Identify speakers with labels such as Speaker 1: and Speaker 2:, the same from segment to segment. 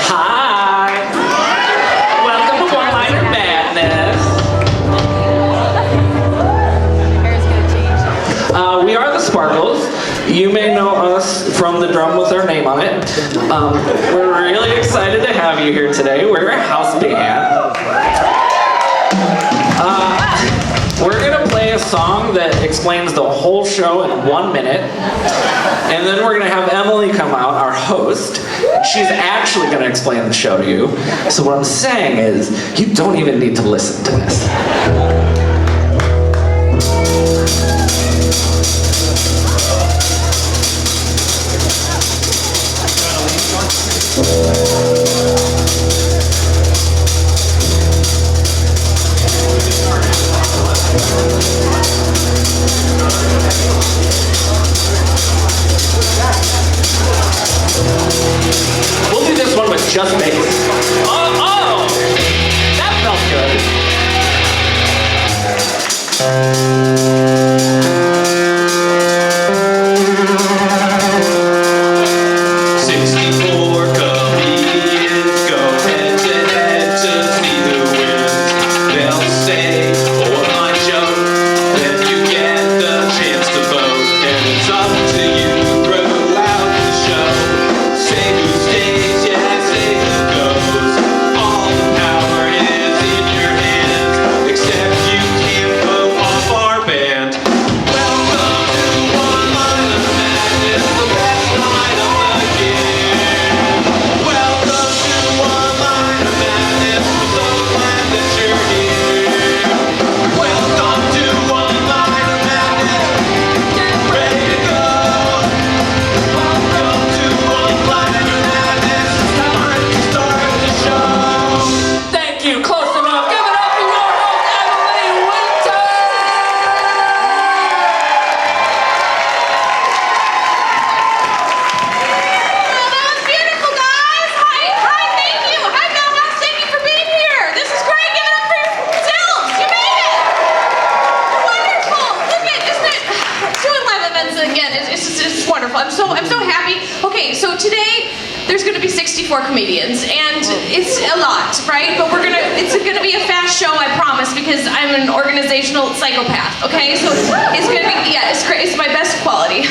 Speaker 1: Hi! Welcome to One Liner Madness. We are the Sparkles. You may know us from the drum with our name on it. We're really excited to have you here today. We're a house band. We're gonna play a song that explains the whole show in 1 minute. And then we're gonna have Emily come out, our host. She's actually gonna explain the show to you. So what I'm saying is, you don't even need to listen to this. We'll do this one with just bass. Oh! That felt good. 64 comedians go head to head to see who wins. They'll say, oh, my joke. Then you get the chance to vote. And it's up to you throughout the show. Say who stays, yeah, say who goes. All the power is in your hands. Except you can't vote off our band. Welcome to One Liner Madness, the best night of the year. Welcome to One Liner Madness, we're so glad that you're here. Welcome to One Liner Madness, get ready to go. Welcome to One Liner Madness, it's time to start the show. Thank you, close enough. Give it up for your host, Emily Winter.
Speaker 2: Well, that was beautiful, guys. Hi, thank you. Hi, Belmont's. Thank you for being here. This is great. Give it up for yourselves. You made it. Wonderful. Look at, isn't it? Doing live events again. It's wonderful. I'm so happy. Okay, so today there's going to be 64 comedians, and it's a lot, right? But it's gonna be a fast show, I promise, because I'm an organizational psychopath. Okay, so it's gonna be, yeah, it's great. It's my best quality.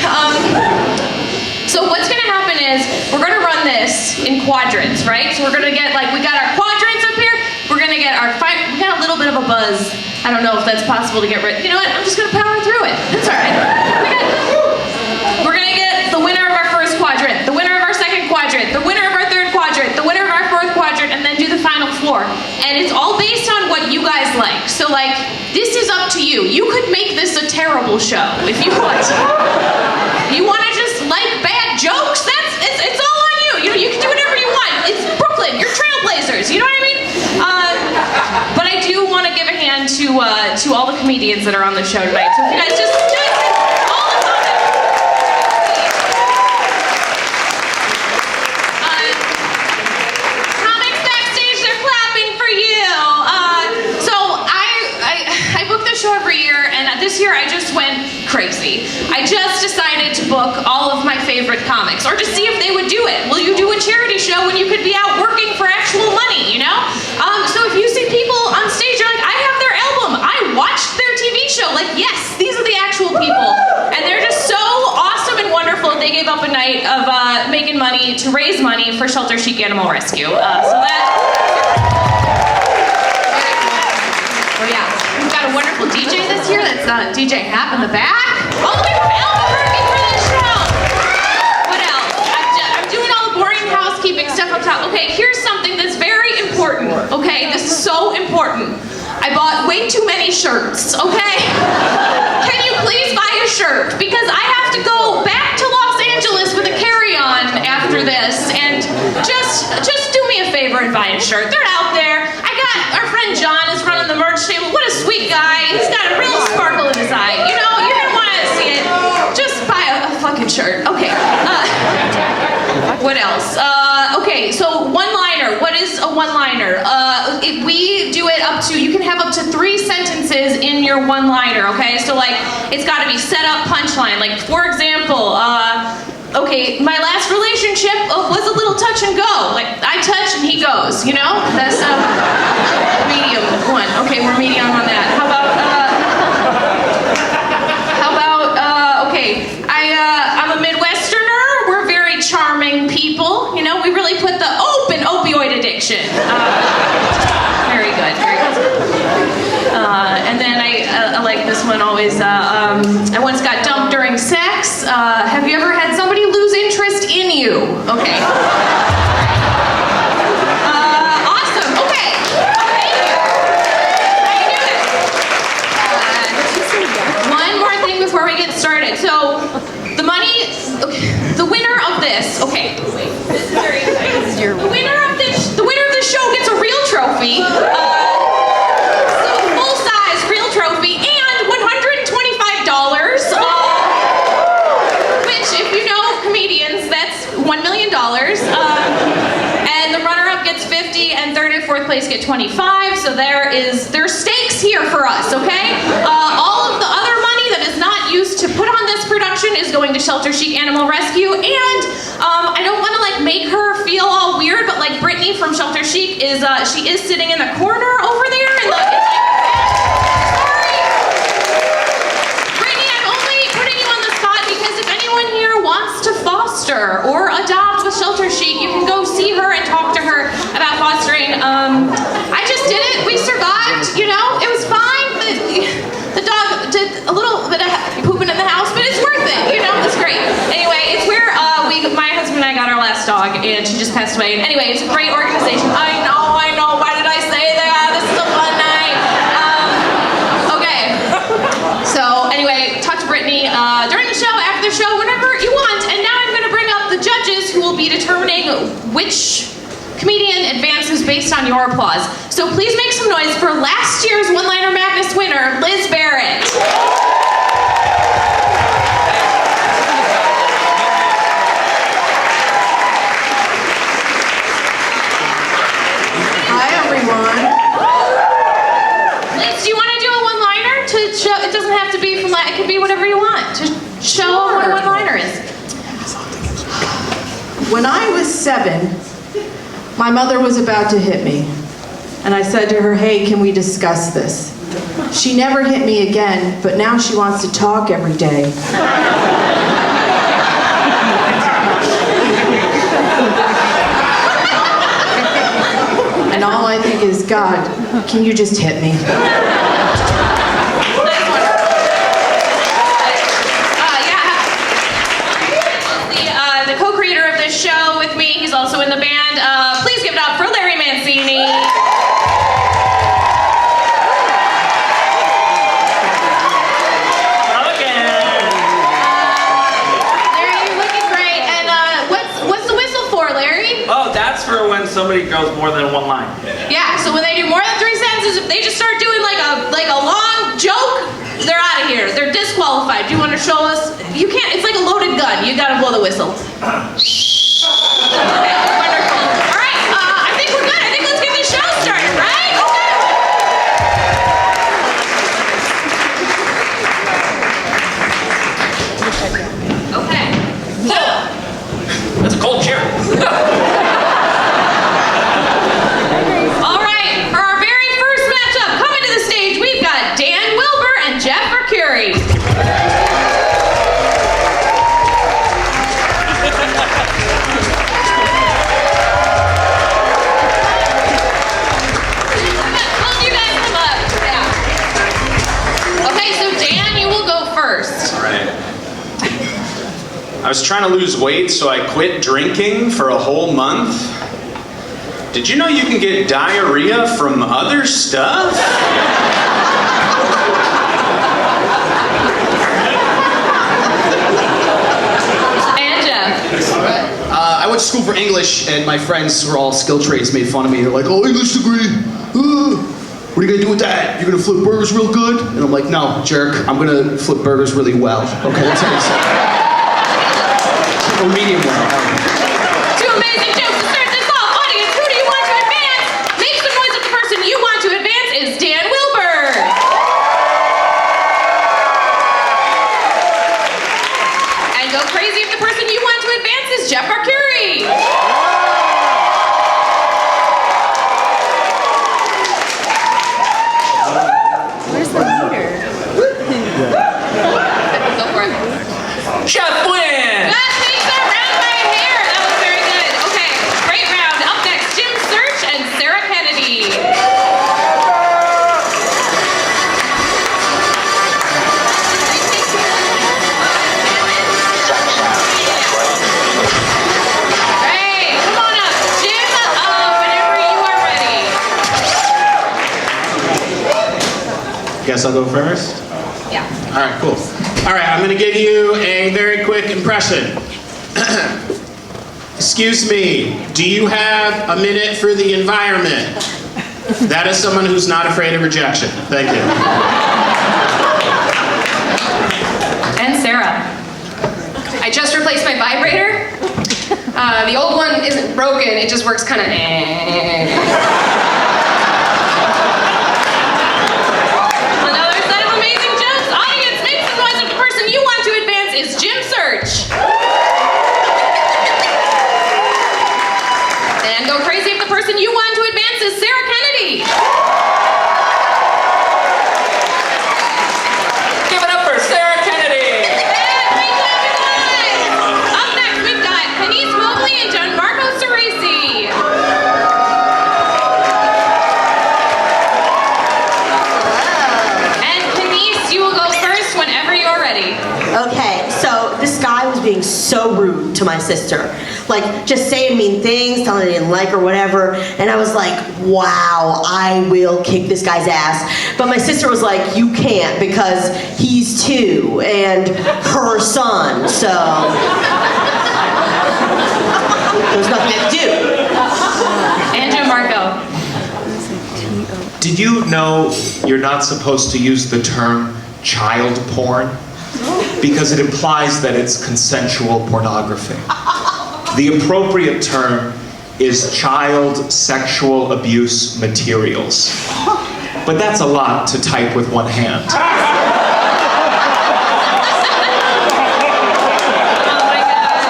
Speaker 2: So what's gonna happen is we're gonna run this in quadrants, right? So we're gonna get, like, we got our quadrants up here. We're gonna get our we got a little bit of a buzz. I don't know if that's possible to get rid. You know what? I'm just gonna power through it. It's all right. We're gonna get the winner of our first quadrant, the winner of our second quadrant, the winner of our third quadrant, the winner of our fourth quadrant, and then do the final four. And it's all based on what you guys like. So, like, this is up to you. You could make this a terrible show if you want. You want to just like bad jokes? It's all on you. You can do whatever you want. It's Brooklyn. You're trailblazers. You know what I mean? But I do want to give a hand to all the comedians that are on the show tonight. So if you guys just all the comics backstage, they're clapping for you. So I book the show every year, and this year I just went crazy. I just decided to book all of my favorite comics, or to see if they would do it. Will you do a charity show when you could be out working for actual money, you know? So if you see people on stage, you're like, I have their album, I watched their TV show, like, yes, these are the actual people. And they're just so awesome and wonderful. They gave up a night of making money to raise money for Shelter Chic Animal Rescue. So that... Oh yeah, we've got a wonderful DJ this year. That's DJ Hap in the back. All the way from Albuquerque for this show. What else? I'm doing all the boring housekeeping stuff up top. Okay, here's something that's very important. Okay, this is so important. I bought way too many shirts, okay? Can you please buy a shirt? Because I have to go back to Los Angeles with a carry-on after this, and just do me a favor and buy a shirt. They're out there. I got, our friend John is running the merch table. What a sweet guy. He's got a real sparkle in his eye. You know, you're gonna want to see it. Just buy a fucking shirt. Okay. What else? Okay, so one-liner. What is a one-liner? If we do it up to, you can have up to 3 sentences in your one-liner, okay? So, like, it's got to be set up punchline. Like, for example, Okay, my last relationship was a little touch and go. Like, I touch and he goes, you know? That's medium one. Okay, we're medium on that. Okay, I'm a Midwesterner. We're very charming people. You know, we really put the open opioid addiction. Very good, very good. And then I like this one always. I once got dumped during sex. Have you ever had somebody lose interest in you? Okay. Awesome. Okay. Thank you. How you doing? One more thing before we get started. So, the money. Okay, the winner of this. Okay. Wait. This is very exciting. The winner of the show gets a real trophy. Trophy and $125, which, if you know comedians, that's $1 million. And the runner-up gets 50, and third and fourth place get 25. So there's stakes here for us, okay? All of the other money that is not used to put on this production is going to Shelter Chic Animal Rescue. And I don't want to like make her feel all weird, but like Brittany from Shelter Chic is sitting in the corner over there, and it's like. Or adopt with Shelter Chic, you can go see her and talk to her about fostering. I just did it. We survived. You know, it was fine. The dog did a little bit of pooping in the house, but it's worth it. You know, it's great. Anyway, it's where my husband and I got our last dog, and she just passed away. And anyway, it's a great organization. I know. Why did I say that? This is a fun night. Okay. So anyway, talk to Brittany during the show, after the show, whenever you want. And now I'm going to bring up the judges who will be determining which comedian advances based on your applause. So please make some noise for last year's One-Liner Madness winner, Liz Barrett.
Speaker 3: Hi, everyone.
Speaker 2: Liz, do you want to do a one-liner to show? It doesn't have to be from it could be whatever you want to show what a one-liner is.
Speaker 3: When I was 7, my mother was about to hit me. And I said to her, hey, can we discuss this? She never hit me again, but now she wants to talk every day. And all I think is, God, can you just hit me?
Speaker 2: The co-creator of this show with me, he's also in the band. Please give it up for Larry Mancini. Larry, you're looking great. And what's the whistle for, Larry?
Speaker 4: Oh, that's for when somebody goes more than one line.
Speaker 2: Yeah, so when they do more than 3 sentences, if they just start doing like a long joke, they're out of here. They're disqualified. Do you want to show us? You can't. It's like a loaded gun. You gotta blow the whistle. Okay, wonderful. All right, I think we're good. I think let's get this show started, right? Okay. So.
Speaker 4: That's a cold chair.
Speaker 2: All right, for our very first matchup, coming to the stage, we've got Dan Wilbur and Jeff Mercury. You guys come up. Yeah. Okay, so Dan, you will go first.
Speaker 1: All right. I was trying to lose weight, so I quit drinking for a whole month. Did you know you can get diarrhea from other stuff?
Speaker 2: And Jeff.
Speaker 5: I went to school for English, and my friends who are all skilled trades made fun of me. They're like, oh, English degree. What are you gonna do with that? You're gonna flip burgers real good? And I'm like, no, jerk. I'm gonna flip burgers really well. Okay, that's what I said. Or medium well.
Speaker 2: Two amazing jokes to start this off. Audience, who do you want to advance? Make some noise if the person you want to advance is Dan Wilbur. And go crazy if the person you want to
Speaker 1: guess I'll go first.
Speaker 2: Yeah.
Speaker 1: All right, cool. All right, I'm going to give you a very quick impression. Excuse me, do you have a minute for the environment? That is someone who's not afraid of rejection. Thank you.
Speaker 2: And Sarah. I just replaced my vibrator. The old one isn't broken, it just works kind of. Another set of amazing jokes. Audience, make some noise if the person you want to advance is Jim Search. And go crazy if the person you want to advance is Sarah Kennedy.
Speaker 4: Give it up for Sarah Kennedy.
Speaker 2: And great job, you guys. Up next, we've got Denise Mobley and Gianmarco Cerisi. And Denise, you will go first whenever you're ready.
Speaker 6: Okay, so this guy was being so rude to my sister. Like, just saying mean things, telling her I didn't like her, whatever. And I was like, wow, I will kick this guy's ass. But my sister was like, you can't because he's 2 and her son, so there's nothing to do.
Speaker 2: And Gianmarco.
Speaker 1: Did you know you're not supposed to use the term child porn? Because it implies that it's consensual pornography. The appropriate term is child sexual abuse materials. But that's a lot to type with one hand.
Speaker 2: Oh my God.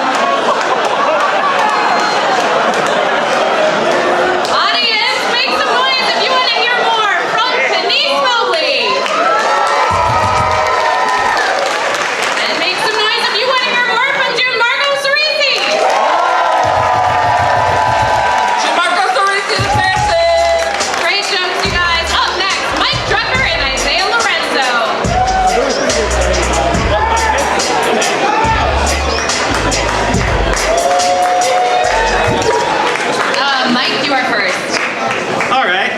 Speaker 2: Audience, make some noise if you want to hear more from Denise Mobley. And make some noise if you want to hear more from Gianmarco Cerisi.
Speaker 4: Gianmarco Cerisi the person.
Speaker 2: Great jokes, you guys. Up next, Mike Drucker and Isaiah Lorenzo. Mike, you are first.
Speaker 7: All right.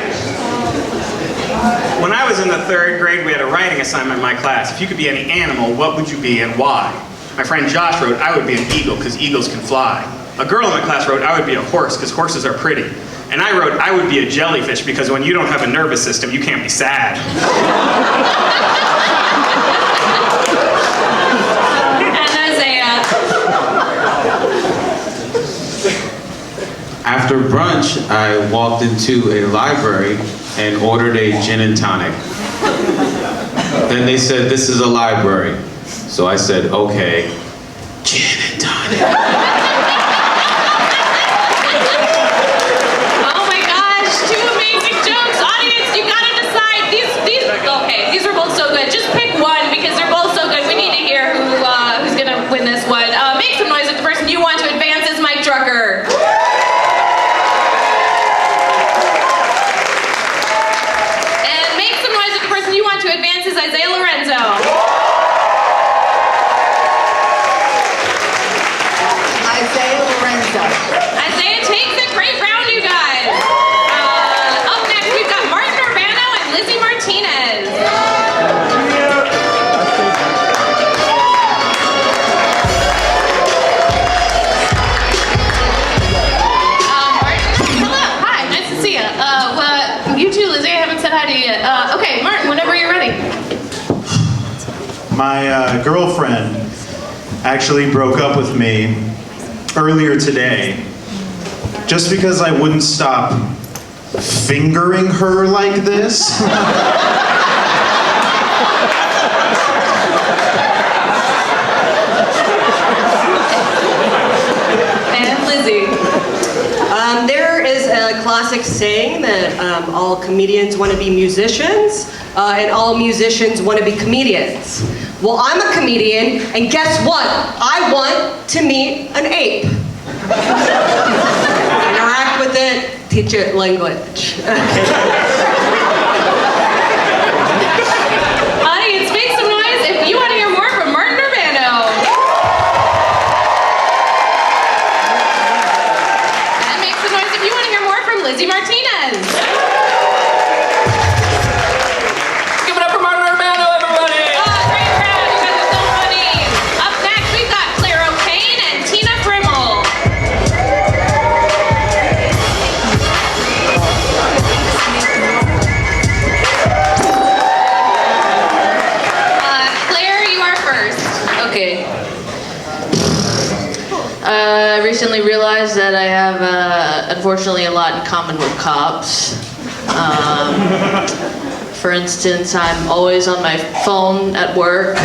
Speaker 7: When I was in the 3rd grade, we had a writing assignment in my class. If you could be any animal, what would you be and why? My friend Josh wrote, I would be an eagle because eagles can fly. A girl in my class wrote, I would be a horse because horses are pretty. And I wrote, I would be a jellyfish because when you don't have a nervous system, you can't be sad.
Speaker 2: And Isaiah.
Speaker 8: After brunch, I walked into a library and ordered a gin and tonic. Then they said, this is a library. So I said, okay, gin and tonic.
Speaker 2: Oh my gosh, 2 amazing jokes. Audience, you gotta decide. Okay, these are both so good. Just pick one because they're both so good. We need to hear who's gonna win this one. Make some noise if the person you want to advance is Mike Drucker. And make some noise if the person you want to advance is Isaiah Lorenzo.
Speaker 3: Isaiah Lorenzo.
Speaker 2: Isaiah takes it. Great round, you guys. Up next, we've got Martin Urbano and Lizzie Martinez. Martin, hello. Hi, nice to see you. You too, Lizzie. I haven't said hi to you yet. Okay, Martin, whenever you're ready.
Speaker 9: My girlfriend actually broke up with me earlier today just because I wouldn't stop fingering her like this.
Speaker 2: And Lizzie.
Speaker 6: There is a classic saying that all comedians want to be musicians, and all musicians want to be comedians. Well, I'm a comedian, and guess what? I want to meet an ape. Interact with it, teach it language.
Speaker 2: Audience, make some noise if you want to hear more from Martin Urbano. And make some noise if you want to hear more from Lizzie Martinez.
Speaker 4: Give it up for Martin
Speaker 10: realized that I have, unfortunately, a lot in common with cops. For instance, I'm always on my phone at work.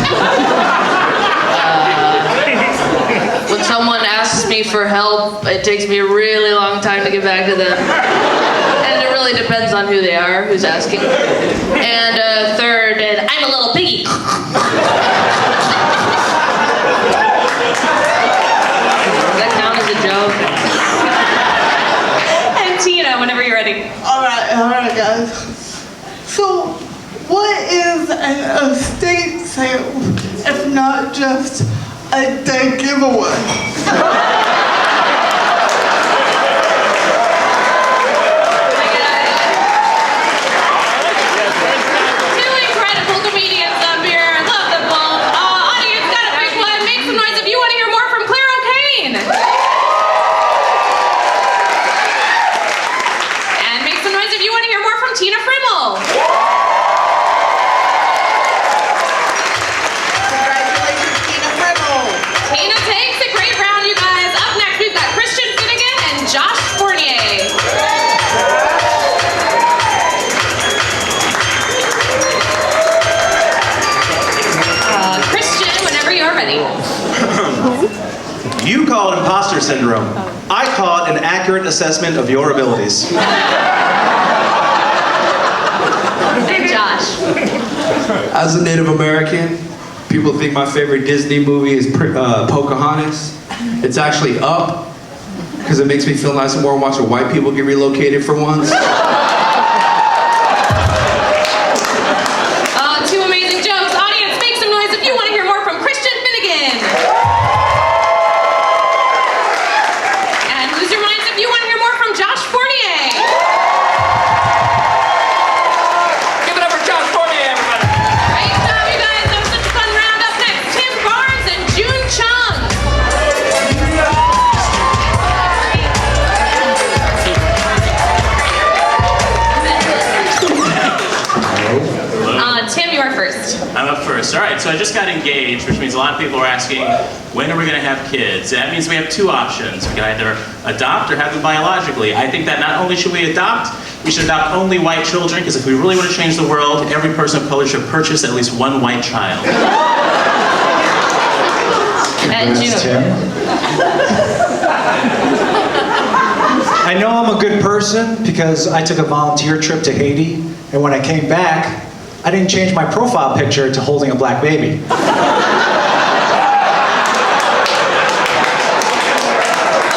Speaker 10: When someone asks me for help, it takes me a really long time to get back to them. And it really depends on who they are, who's asking. And third, and I'm a little piggy. Does that count as a joke?
Speaker 2: And Tina, whenever you're ready.
Speaker 11: All right, guys. So, what is an estate sale if not just a dead giveaway?
Speaker 2: Two incredible comedians up here. Love them both. Audience, got a big one. Make some noise if you want to hear more from Claire O'Kane. And make some noise if you want to hear more from Tina Frimmel.
Speaker 11: Congratulations, Tina Frimmel.
Speaker 2: Tina takes a great round, you guys. Up next, we've got Christian Finnegan and Josh Fournier. Christian, whenever you're ready.
Speaker 12: You call it imposter syndrome. I call it an accurate assessment of your abilities.
Speaker 2: And Josh.
Speaker 13: As a Native American, people think my favorite Disney movie is Pocahontas. It's actually Up, because it makes me feel nice and warm watching white people get relocated for once.
Speaker 2: Two amazing jokes. Audience, make some noise if you want to hear more from Christian Finnegan. And lose your minds if you want to hear more from Josh Fournier.
Speaker 4: Give it up for Josh Fournier, everybody.
Speaker 2: Great job, you guys. That was such a fun round. Up next, Tim Barnes and June Chung. Tim, you are first.
Speaker 7: I'm up first. All right, so I just got engaged, which means a lot of people are asking, when are we going to have kids? That means we have two options. We can either adopt or have them biologically. I think that not only should we adopt only white children, because if we really want to change the world, every person of color should purchase at least one white child.
Speaker 2: And June.
Speaker 14: I know I'm a good person because I took a volunteer trip to Haiti, and when I came back, I didn't change my profile picture to holding a black baby.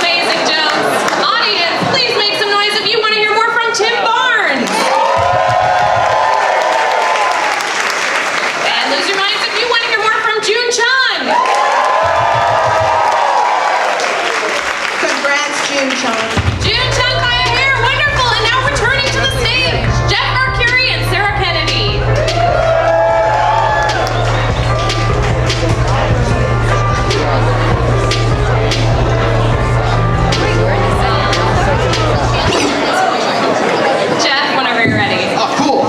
Speaker 2: Amazing jokes. Audience, please make some noise if you want to hear more from Tim Barnes. And lose your minds if you want to hear more from June Chung.
Speaker 11: Congrats, June Chung.
Speaker 2: June Chung, Kaya here, wonderful. And now returning to the stage, Jeff Arcuri and Sarah Kennedy. Jeff, whenever you're ready.
Speaker 5: Oh, cool.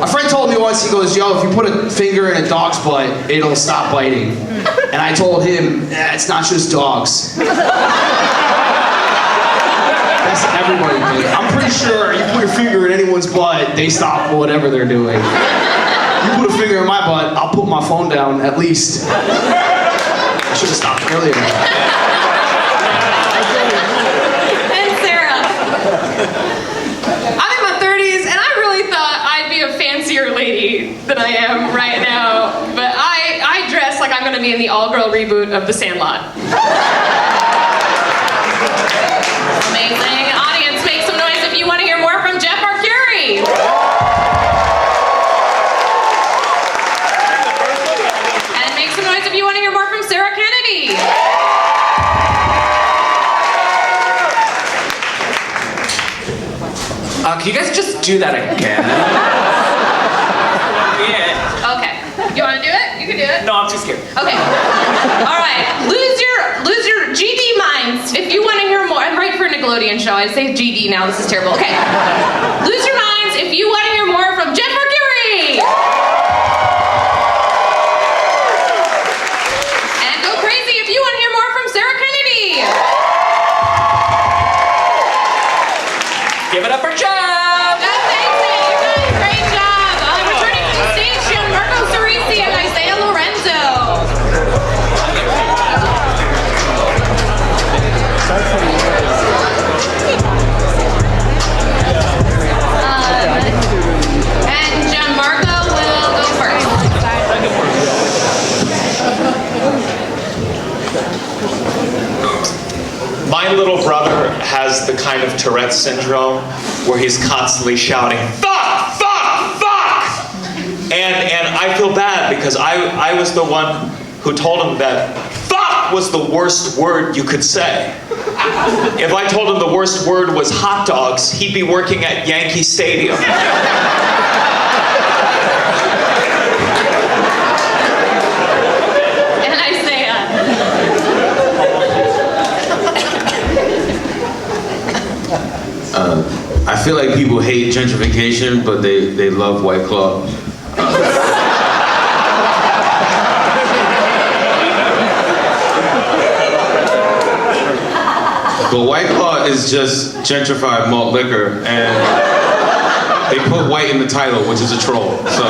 Speaker 5: A friend told me once, he goes, yo, if you put a finger in a dog's butt, it'll stop biting. And I told him, it's not just dogs. That's everybody, dude. I'm pretty sure you put your finger in anyone's butt, they stop whatever they're doing. You put a finger in my butt, I'll put my phone down at least. I should have stopped earlier.
Speaker 2: And Sarah. I'm in my 30s, and I really thought I'd be a fancier lady than I am right now. But I dress like I'm going to be in the all-girl reboot of The Sandlot. Amazing. Audience, make some noise if you want to hear more from Jeff Arcuri. And make some noise if you want to hear more from Sarah Kennedy.
Speaker 4: Can you guys just do that again? Yeah.
Speaker 2: Okay. You want to do it? You can do it.
Speaker 4: No, I'm too scared.
Speaker 2: Okay. All right. Lose your GD minds if you want to hear more. I'm right for a Nickelodeon show. I say GD now. This is terrible. Okay. Lose your minds if you want to hear more from Jeff Arcuri. And go crazy if you want to hear more from Sarah Kennedy.
Speaker 4: Give it up for Jeff!
Speaker 2: Thanks, you guys. Great job. Returning to the stage, Gianmarco Cerisi and Isaiah Lorenzo. And Gianmarco will go first.
Speaker 15: My little brother has the kind of Tourette's syndrome where he's constantly shouting, fuck, fuck, fuck! And I feel bad because I was the one who told him that fuck was the worst word you could say. If I told him the worst word was hot dogs, he'd be working at Yankee Stadium.
Speaker 2: And Isaiah.
Speaker 8: I feel like people hate gentrification, but they love White Claw. But White Claw is just gentrified malt liquor, and they put white in the title, which is a troll. So.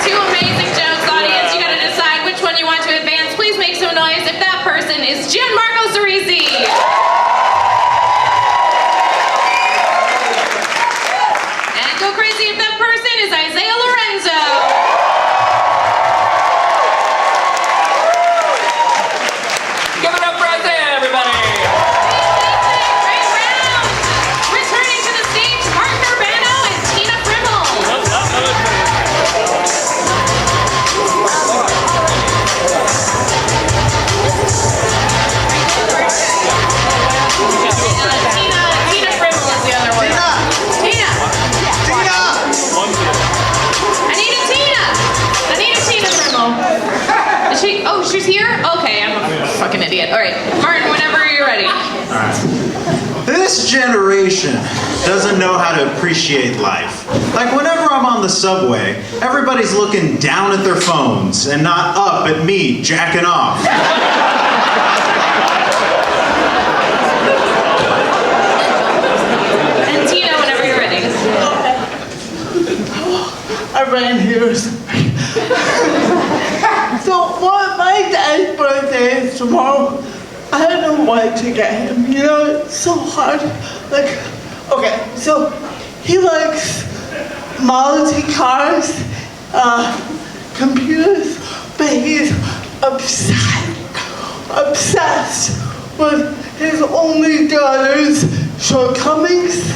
Speaker 2: Two amazing jokes, audience. You gotta decide which one you want to advance. Please make some noise if that person is Gianmarco Cerisi. And go crazy if that person is Isaiah Lorenzo.
Speaker 4: Give it up for Isaiah, everybody!
Speaker 2: Great round. Returning to the stage, Martin Urbano and Tina Frimmel. Tina Frimmel is the other one. Tina. I need a Tina Frimmel. Is she? Oh, she's here? Okay, I'm a fucking idiot. All right, Martin, whenever you're ready.
Speaker 9: This generation doesn't know how to appreciate life. Like whenever I'm on the subway, everybody's looking down at their phones and not up at me jacking off.
Speaker 2: And Tina, whenever you're ready.
Speaker 11: I ran here. So what my dad's birthday is tomorrow. I don't know what to get him. You know, it's so hard. Like, okay, so he likes Model T cars, computers, but he's obsessed with his only daughter's shortcomings.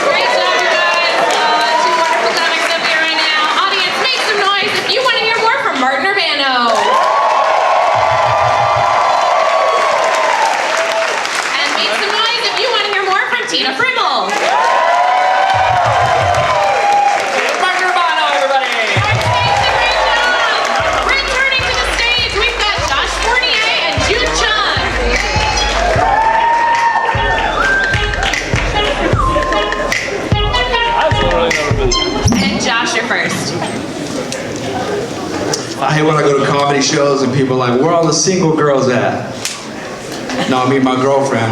Speaker 2: Great job, you guys. Two wonderful comics up here right now. Audience, make some noise if you want to hear more from Martin Urbano. And make some noise if you want to hear more from Tina Frimmel.
Speaker 4: Martin Urbano, everybody!
Speaker 2: Great job. Returning to the stage, we've got Josh Fournier and June Chun. And Josh, you're first.
Speaker 13: I hate when I go to comedy shows and people are like, where are all the single girls at? No, I mean my girlfriend.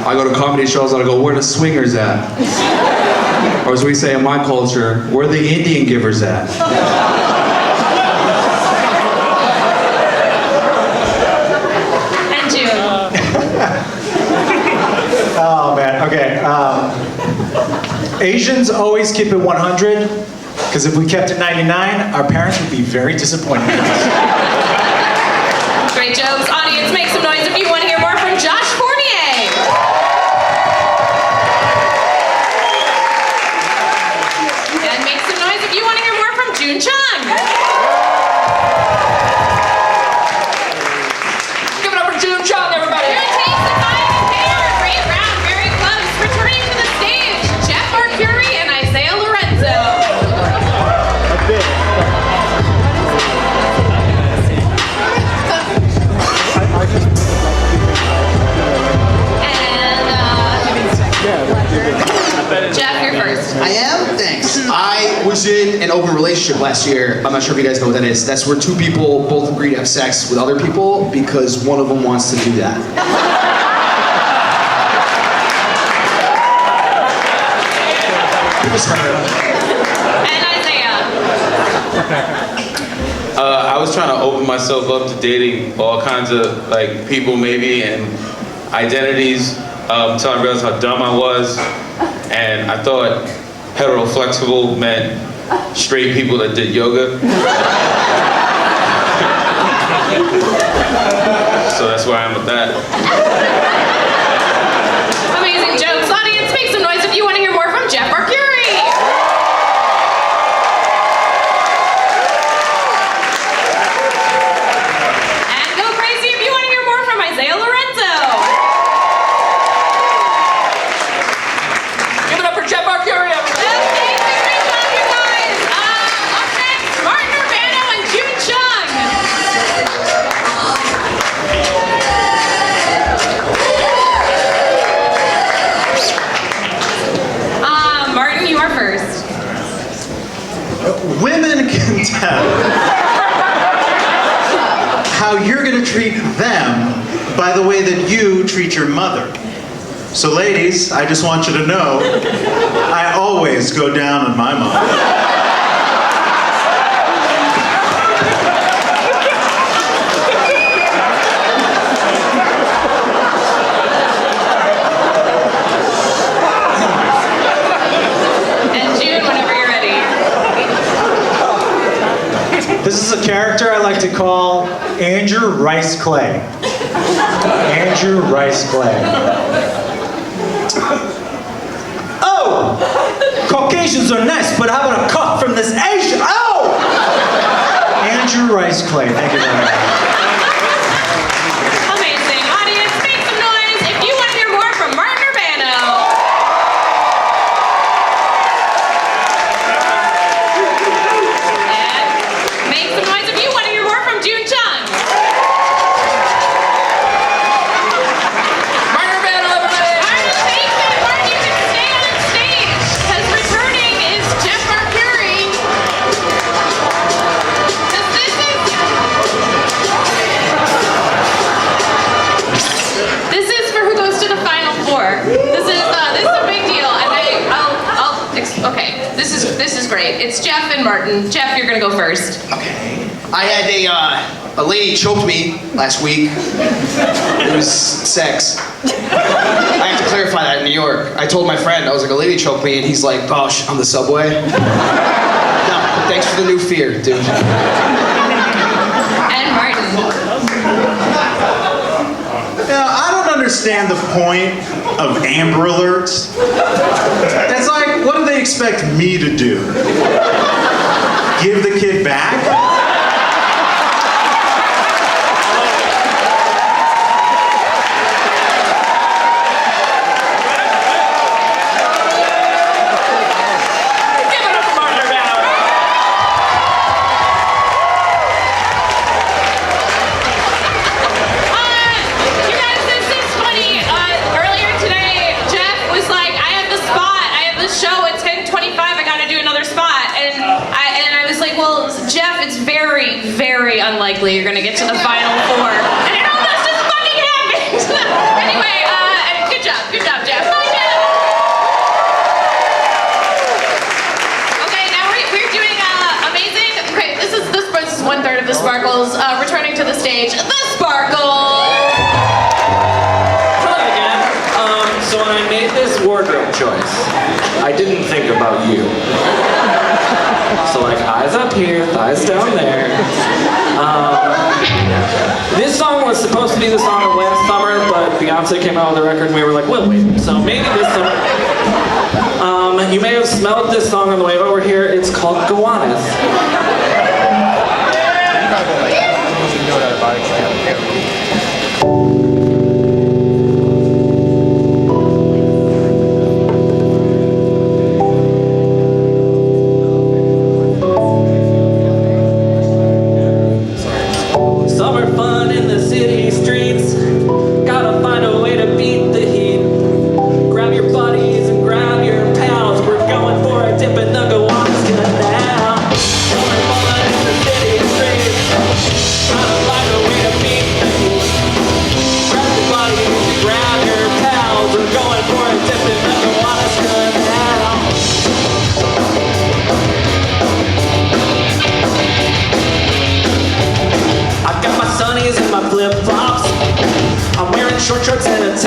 Speaker 13: I go to comedy shows and I go, where the swingers at? Or as we say in my culture, where the Indian givers at?
Speaker 2: And June.
Speaker 14: Oh man, okay. Asians always keep it 100, because if we kept it 99, our parents would be very disappointed in us.
Speaker 2: Great jokes. Audience, make some noise if you want to hear more from Josh Fournier. And make some noise if you want to hear more from June Chun.
Speaker 4: Give it up for June Chun, everybody!
Speaker 2: June takes the final pair. Great round, very close. Returning to the stage, Jeff Arcuri and Isaiah Lorenzo. And Jeff Jeff, you're first.
Speaker 5: I am? Thanks. I was in an open relationship last year. I'm not sure if you guys know what that is. That's where two people both agree to have sex with other people because one of them wants to do that. It was her.
Speaker 2: And Isaiah.
Speaker 8: I was trying to open myself up to dating all kinds of like people maybe and identities until I realized how dumb I was, and I thought heteroflexible meant straight people that did yoga. So that's where I am with that.
Speaker 2: Amazing jokes. Audience, make some noise if you want to hear more from Jeff Mercury. And go crazy if you want to hear more from Isaiah Lorenzo.
Speaker 4: Give it up for Jeff Mercury, everybody.
Speaker 2: Okay, great job, you guys. Up next, Martin Urbano and June Chung. Martin, you are first.
Speaker 9: Women can tell how you're going to treat them by the way that you treat your mother. So ladies, I just want you to know, I always go down on my mom.
Speaker 14: This is a character I like to call Andrew Rice Clay. Andrew Rice Clay. Oh! Caucasians are nice, but how about a cut from this Asian? Oh! Andrew Rice Clay. Thank you very much.
Speaker 2: Amazing. Audience, make some noise if you want to hear more from Martin Urbano. Make some noise if you want to hear more from June Chung.
Speaker 4: Martin Urbano, everybody.
Speaker 2: Martin, thank you. Martin, you can stay on stage because returning is Jeff Mercury. This is for who goes to the final four. This is a big deal, and okay. This is great. It's Jeff and Martin. Jeff, you're gonna go first.
Speaker 5: Okay. I had a lady choked me last week. It was sex. I have to clarify that in New York. I told my friend, I was like, a lady choked me, and he's like, Bosh, on the subway. No, thanks for the new fear, dude.
Speaker 2: And Martin.
Speaker 9: Now, I don't understand the point of Amber Alerts. It's like, what do they expect me to do? Give the kid back?
Speaker 2: Very unlikely you're gonna get to the final four. And it almost just fucking happened! Anyway, good job, Jeff. Okay, now we're doing amazing. Okay, this is 1/3 of the Sparkles. Returning to the stage, the Sparkles!
Speaker 16: Hello again. So when I made this wardrobe choice, I didn't think about you. So like eyes up here, thighs down there. This song was supposed to be the song of last summer, but Beyonce came out with a record and we were like, well, wait, so maybe this summer. You may have smelled this song on the way over here. It's called Gowanus.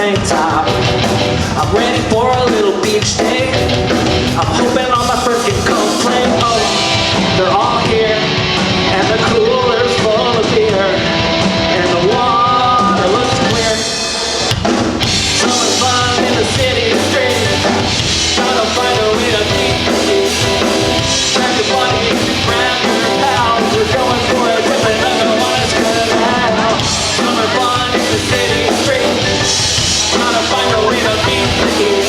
Speaker 16: tank top. I'm ready for a little beach day. I'm hoping all my friends can complain. Oh, they're all here, and the cooler's full of beer, and the water looks clear. Summer fun in the city streets. Gotta find a way to meet the heat. Grab your buddy, grab your pals. We're going for a trip and otherwise good now. Summer fun in the city streets. Gotta find a way to meet the heat.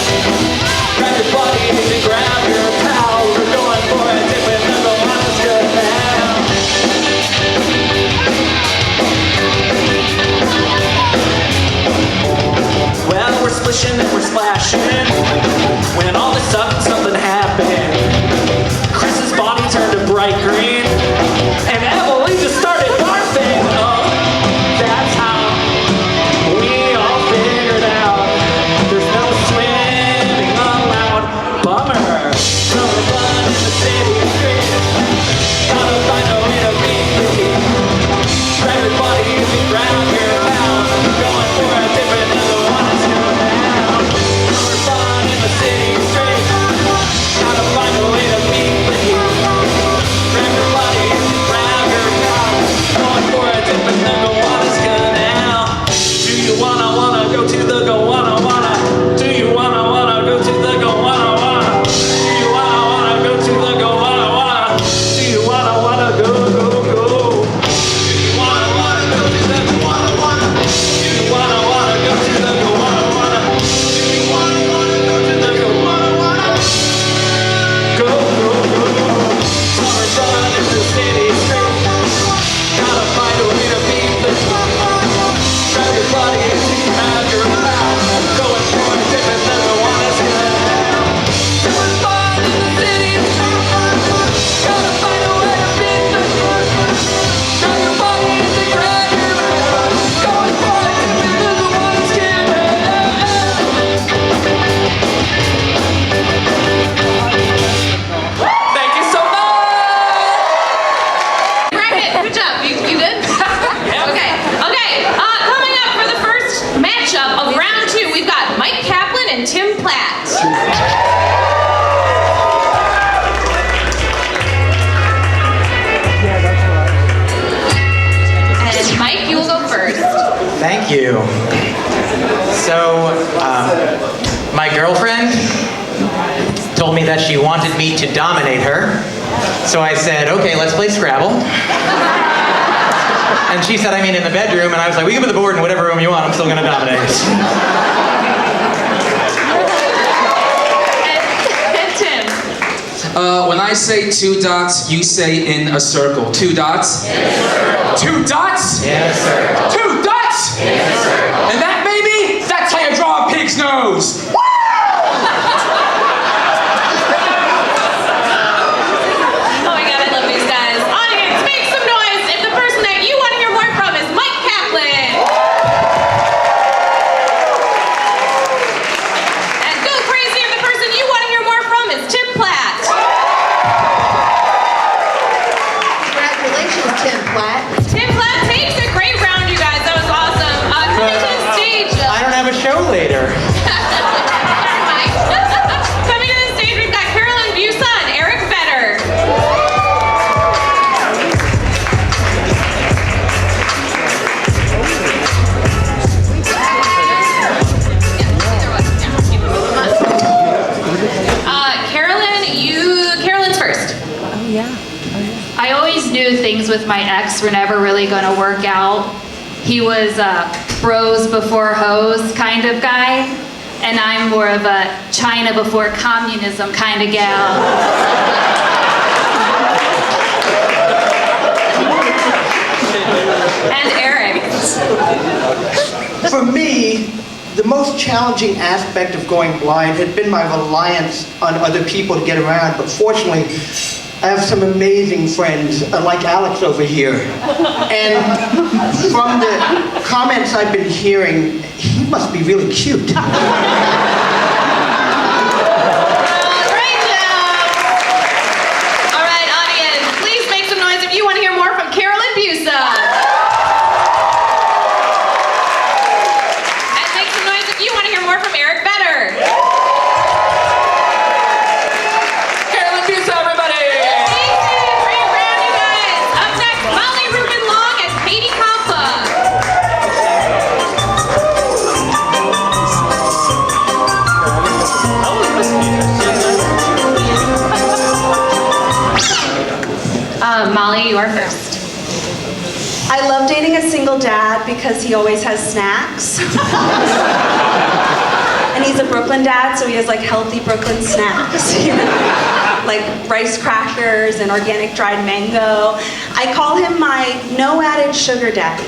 Speaker 16: Grab your buddy and grab your pals. We're going for a trip and otherwise good now. Well, we're splishing and we're splashing when all of a sudden something happened. Chris's body turned a bright green, and Emily just started barfing. Oh, that's how we all figured out there's no swimming allowed. Bummer. Summer fun in the city streets. Gotta find a way to meet the heat. Grab your buddies and grab your pals. Going for a different other one is going down. Summer fun in the city streets. Gotta find a way to meet the heat. Grab your buddies and grab your pals. Going for a different other one is good now. Do you wanna go to the wanna? Do you wanna go to the wanna? Do you wanna go to the wanna? Do you wanna go? Do you wanna go to the wanna? Do you wanna go to the wanna? Do you wanna go to the wanna? Go. Summer fun in the city streets. Gotta find a way to beat the heat. Grab your buddies and grab your pals. Going for a different number one is good now. Summer fun in the city streets. Gotta find a way to beat the heat. Grab your buddies and grab your pals. Going for a different number one is good now. Thank you so much.
Speaker 2: Bracket, good job. You good? Okay. Coming up for the first matchup of round 2, we've got Mike Kaplan and Tim Platt. And Mike, you will go first.
Speaker 17: Thank you. So, my girlfriend told me that she wanted me to dominate her. So I said, okay, let's play Scrabble. And she said, I mean in the bedroom, and I was like, we can put the board in whatever room you want, I'm still gonna dominate.
Speaker 2: And Tim.
Speaker 18: When I say 2 dots, you say in a circle. 2 dots?
Speaker 17: Yes,
Speaker 18: 2 dots?
Speaker 17: Yes, sir.
Speaker 18: 2 dots?
Speaker 17: Yes, sir.
Speaker 18: And that, baby, that's how you draw a pig's nose.
Speaker 2: Oh my god, I love these guys. Audience, make some noise if the person that you want to hear more from is Mike Kaplan. And go crazy if the person you want to hear more from is Tim Platt.
Speaker 3: Congratulations, Tim Platt.
Speaker 2: Tim Platt takes a great round, you guys. That was awesome. Coming to the stage.
Speaker 17: I don't have a show later.
Speaker 2: Coming to the stage, we've got Carolyn Busa and Eric Vetter. Carolyn's first.
Speaker 19: I always knew things with my ex were never really going to work out. He was a bros before hoes kind of guy, and I'm more of a China before communism kind of gal.
Speaker 2: And Eric.
Speaker 20: For me, the most challenging aspect of going blind had been my reliance on other people to get around, but fortunately, I have some amazing friends, like Alex over here. And from the comments I've been hearing, he must be really cute.
Speaker 2: Great job! All right, audience, please make some noise if you want to hear more from Carolyn Busa. And make some noise if you
Speaker 19: Molly, you are first.
Speaker 21: I love dating a single dad because he always has snacks. And he's a Brooklyn dad, so he has like healthy Brooklyn snacks. You know? Like rice crackers and organic dried mango. I call him my no added sugar daddy.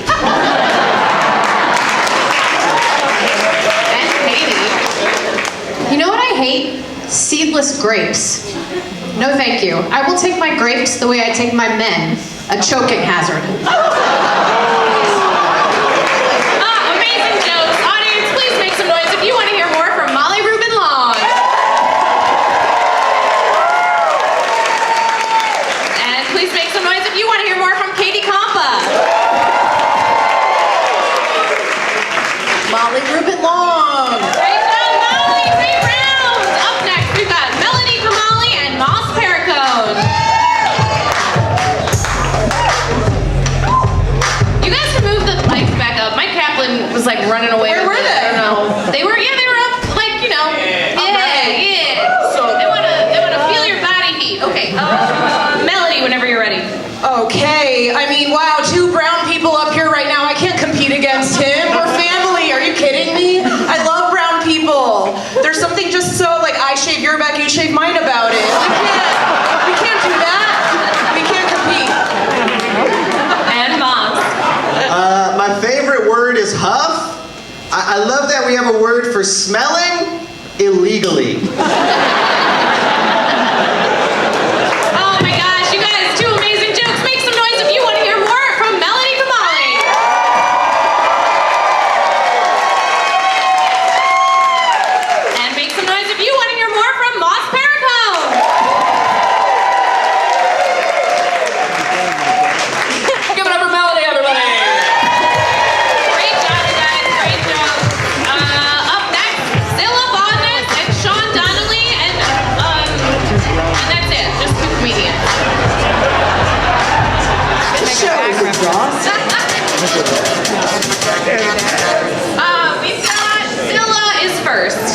Speaker 3: And Katie. You know what I hate? Seedless grapes. No thank you. I will take my grapes the way I take my men. A choking hazard.
Speaker 2: Amazing jokes. Audience, please make some noise if you want to hear more from Molly Rubin Long. And please make some noise if you want to hear more from Katie Compa.
Speaker 3: Molly Rubin Long.
Speaker 2: Great job, Molly. Great round. Up next, we've got Melanie Kamali and Moss Paracone. You guys can move the mics back up. Mike Kaplan was like running away.
Speaker 3: Where
Speaker 2: with
Speaker 3: were
Speaker 2: it.
Speaker 3: they?
Speaker 2: I don't know. They were up, like, you know. Yeah. So they wanna feel your body heat. Okay. Melanie, whenever you're ready.
Speaker 3: Okay, I mean, wow, two brown people up here right now. I can't compete against him. We're family. Are you kidding me? I love brown people. There's something just so like I shave your back, you shave mine about it. We can't do that. We can't compete.
Speaker 2: And Mom.
Speaker 22: My favorite word is huff. I love that we have a word for smelling illegally.
Speaker 2: Oh my gosh, you guys, two amazing jokes. Make some noise if you want to hear more from Melanie Kamali. And make some noise if you want to hear more from Moss Paracone.
Speaker 16: Give it up for Melody, everybody.
Speaker 2: Great job, you guys. Great job. Up next, Zilla Bodness and Sean Donnelly, and that's it. Just two comedians.
Speaker 3: This show is exhausting.
Speaker 2: We've got Zilla is first.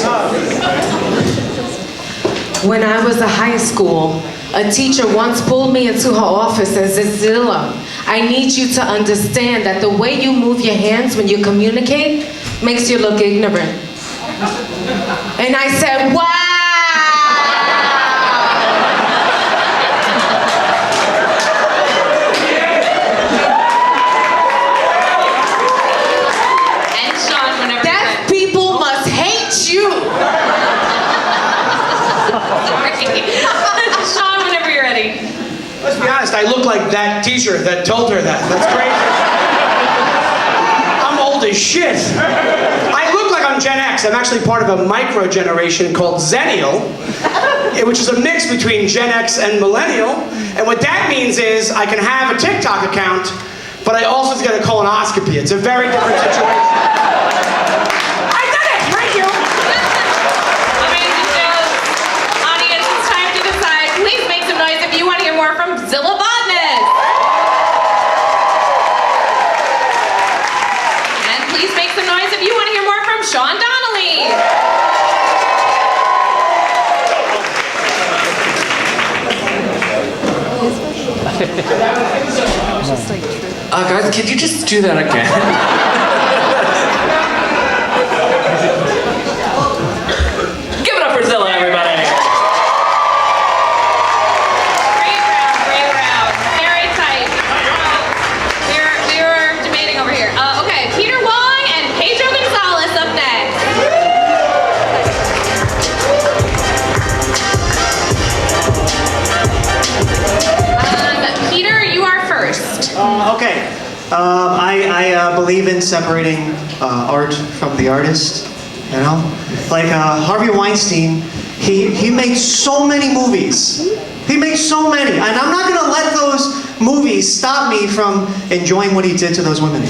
Speaker 23: When I was in high school, a teacher once pulled me into her office and said, Zilla, I need you to understand that the way you move your hands when you communicate makes you look ignorant. And I said, wow!
Speaker 2: And Sean, whenever
Speaker 23: Deaf people must hate you!
Speaker 2: Sean, whenever you're ready.
Speaker 20: Let's be honest, I look like that teacher that told her that. That's crazy. I'm old as shit. I look like I'm Gen X. I'm actually part of a micro generation called Zennial, which is a mix between Gen X and Millennial. And what that means is I can have a TikTok account, but I also have to get a colonoscopy. It's a very different situation. I did it! Thank you!
Speaker 2: Amazing jokes. Audience, it's time to decide. Please make some noise if you want to hear more from Zilla Bodness. And please make some noise if you want to hear more from Sean Donnelly.
Speaker 16: Guys, could you just do that again? Give it up for Zilla, everybody.
Speaker 2: Great round. Very tight. We were debating over here. Okay, Peter Wong and Pedro Gonzalez up next. Peter, you are first.
Speaker 20: Okay. I believe in separating art from the artist. You know, like Harvey Weinstein, he made so many movies. He made so many, and I'm not gonna let those movies stop me from enjoying what he did to those women.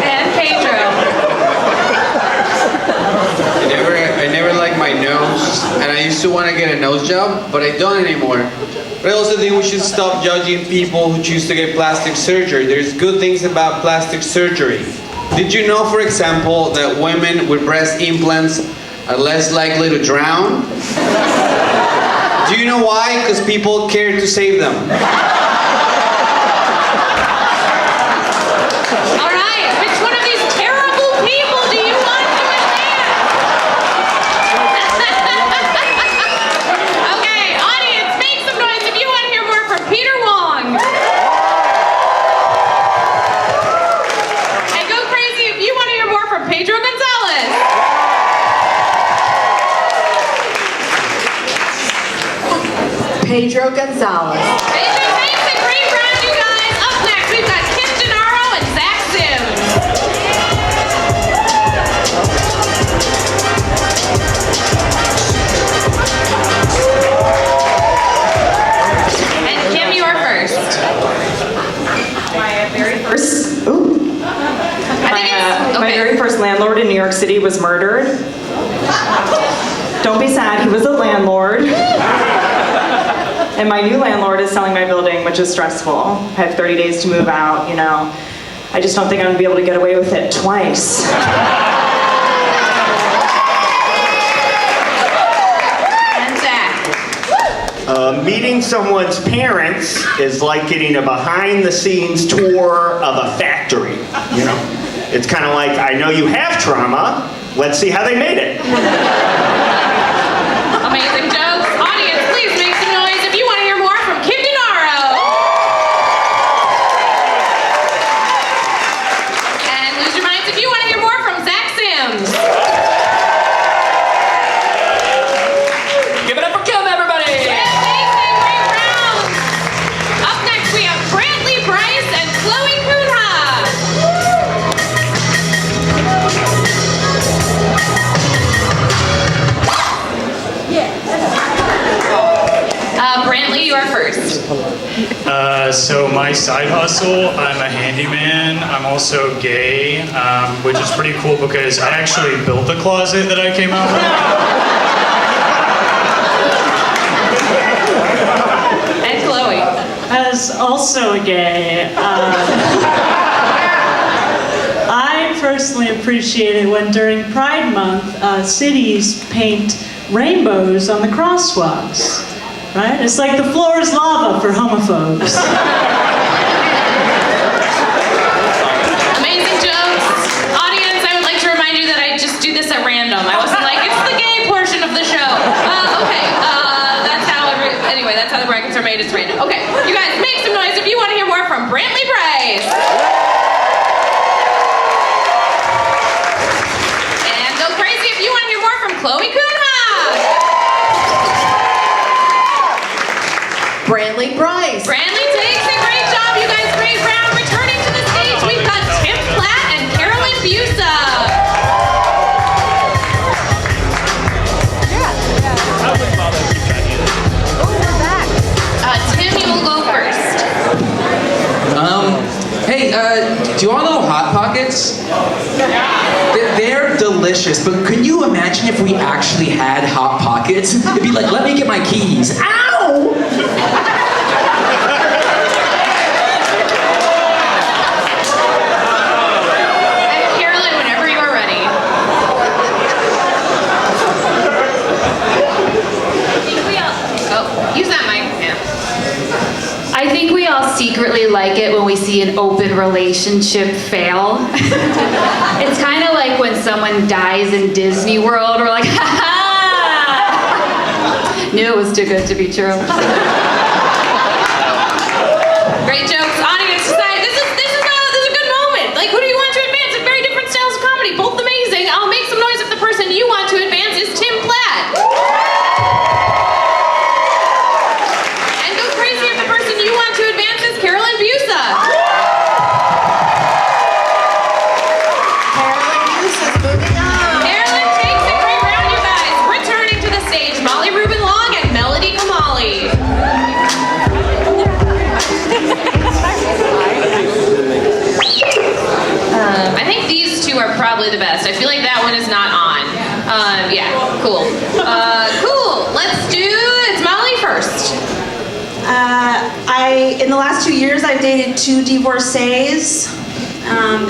Speaker 2: And Pedro.
Speaker 24: I never liked my nose, and I used to want to get a nose job, but I don't anymore. But I also think we should stop judging people who choose to get plastic surgery. There's good things about plastic surgery. Did you know, for example, that women with breast implants are less likely to drown. Do you know why? Because people care to save them.
Speaker 2: All right, which one of these terrible people do you want to advance? Okay, audience, make some noise if you want to hear more from Peter Wong. And go crazy if you want to hear more from Pedro Gonzalez.
Speaker 3: Pedro Gonzalez.
Speaker 2: Pedro takes a great round, you guys. Up next, we've got Kim Gennaro and Zach Sims. And Kim, you are first.
Speaker 1: My very first, my very first landlord in New York City was murdered. Don't be sad, he was a landlord. And my new landlord is selling my building, which is stressful. I have 30 days to move out, you know. I just don't think I'm gonna be able to get away with it twice.
Speaker 2: And Zach.
Speaker 6: Meeting someone's parents is like getting a behind-the-scenes tour of a factory, you know? It's kind of like, I know you have trauma, let's see how they made it.
Speaker 2: Amazing jokes. Audience, please make some noise if you want to hear more from Kim Gennaro. And lose your minds if you want to hear more from Zach Sims.
Speaker 4: Give it up for Kim, everybody!
Speaker 2: Amazing, great round. Up next, we have Brantley Bryce and Chloe Kunha. Brantley, you are first.
Speaker 10: So my side hustle, I'm a handyman. I'm also gay, which is pretty cool because I actually built the closet that I came out with.
Speaker 2: And Chloe.
Speaker 12: As also a gay, I personally appreciate it when during Pride Month, cities paint rainbows on the crosswalks. Right? It's like the floor is lava for homophobes.
Speaker 2: Amazing jokes. Audience, I would like to remind you that I just do this at random. I wasn't like, it's the gay portion of the show. Okay, anyway, that's how the brackets are made. It's random. Okay, you guys, make some noise if you want to hear more from Brantley Bryce. And go crazy if you want to hear more from Chloe Kunha.
Speaker 3: Brantley Bryce.
Speaker 2: Brantley takes a great job, you guys. Great round. Returning to the stage, we've got Tim Platt and Carolyn Busa. Tim, you will go first.
Speaker 18: Hey, do you all know Hot Pockets? They're delicious, but can you imagine if we actually had Hot Pockets? It'd be like, let me get my keys. Ow!
Speaker 2: And Carolyn, whenever you are ready. Use that mic. Yeah.
Speaker 19: I think we all secretly like it when we see an open relationship fail. It's kind of like when someone dies in Disney World. We're like, ha ha! Knew it was too good to be true.
Speaker 2: Great jokes. Audience, decide. This is a good moment. Like, who do you want to advance in very different styles of comedy? Both amazing. I'll make some noise if the person you want to advance is Tim Platt. And go crazy if the person you want to advance is Carolyn Busa.
Speaker 3: Carolyn Busa's moving on.
Speaker 2: Carolyn takes a great round, you guys. Returning to the stage, Molly Rubin Long and Melody Kamali. I think these two are probably the best. I feel like that one is not on. Yeah, cool. Cool. Let's do, it's Molly first.
Speaker 21: In the last 2 years, I've dated 2 divorcees.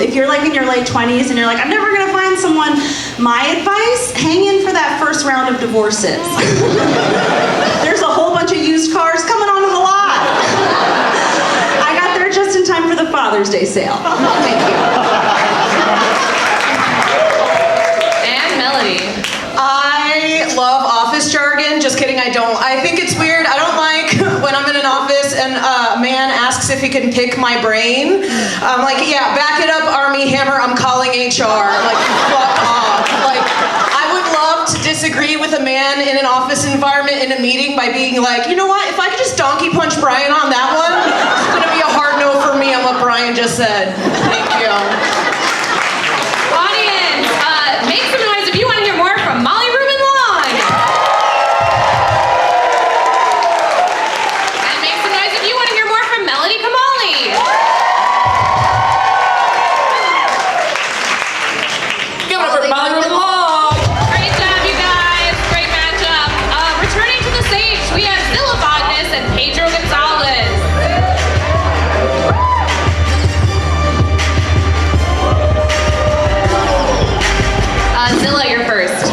Speaker 21: If you're like in your late 20s and you're like, I'm never gonna find someone, my advice, hang in for that that first round of divorces. There's a whole bunch of used cars coming on the lot. I got there just in time for the Father's Day sale. Thank you.
Speaker 2: And Melody.
Speaker 3: I love office jargon. Just kidding, I don't. I think it's weird. I don't like when I'm in an office and a man asks if he can pick my brain. I'm like, yeah, back it up, Army Hammer. I'm calling HR. Like, fuck off. Like, I would love to disagree with a man in an office environment in a meeting by being like, you know what? If I could just donkey punch Brian on that one, it's gonna be a hard no for me on what Brian just said. Thank you.
Speaker 2: Audience, make some noise if you want to hear more from Molly Rubin Long. And make some noise if you want to hear more from Melody Kamali.
Speaker 16: Give it up for Molly Rubin Long.
Speaker 2: Great job, you guys. Great matchup. Returning to the stage, we have Zilla Bodness and Pedro Gonzalez. Zilla, you're first.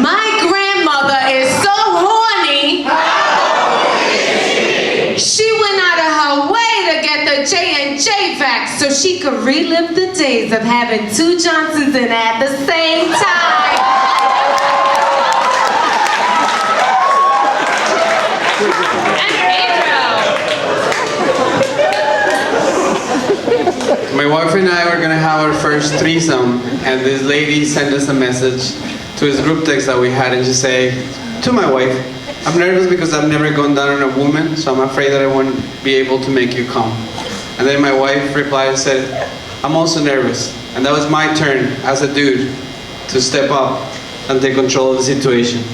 Speaker 23: My grandmother is so horny. She went out of her way to get the J&J vax so she could relive the days of having two Johnsons in at the same time.
Speaker 24: My wife and I were gonna have our first threesome, and this lady sent us a message to his group text that we had, and she said to my wife, "I'm nervous because I've never gone down on a woman, so I'm afraid that I won't be able to make you come." And then my wife replied and said, "I'm also nervous." And that was my turn as a dude to step up and take control of the situation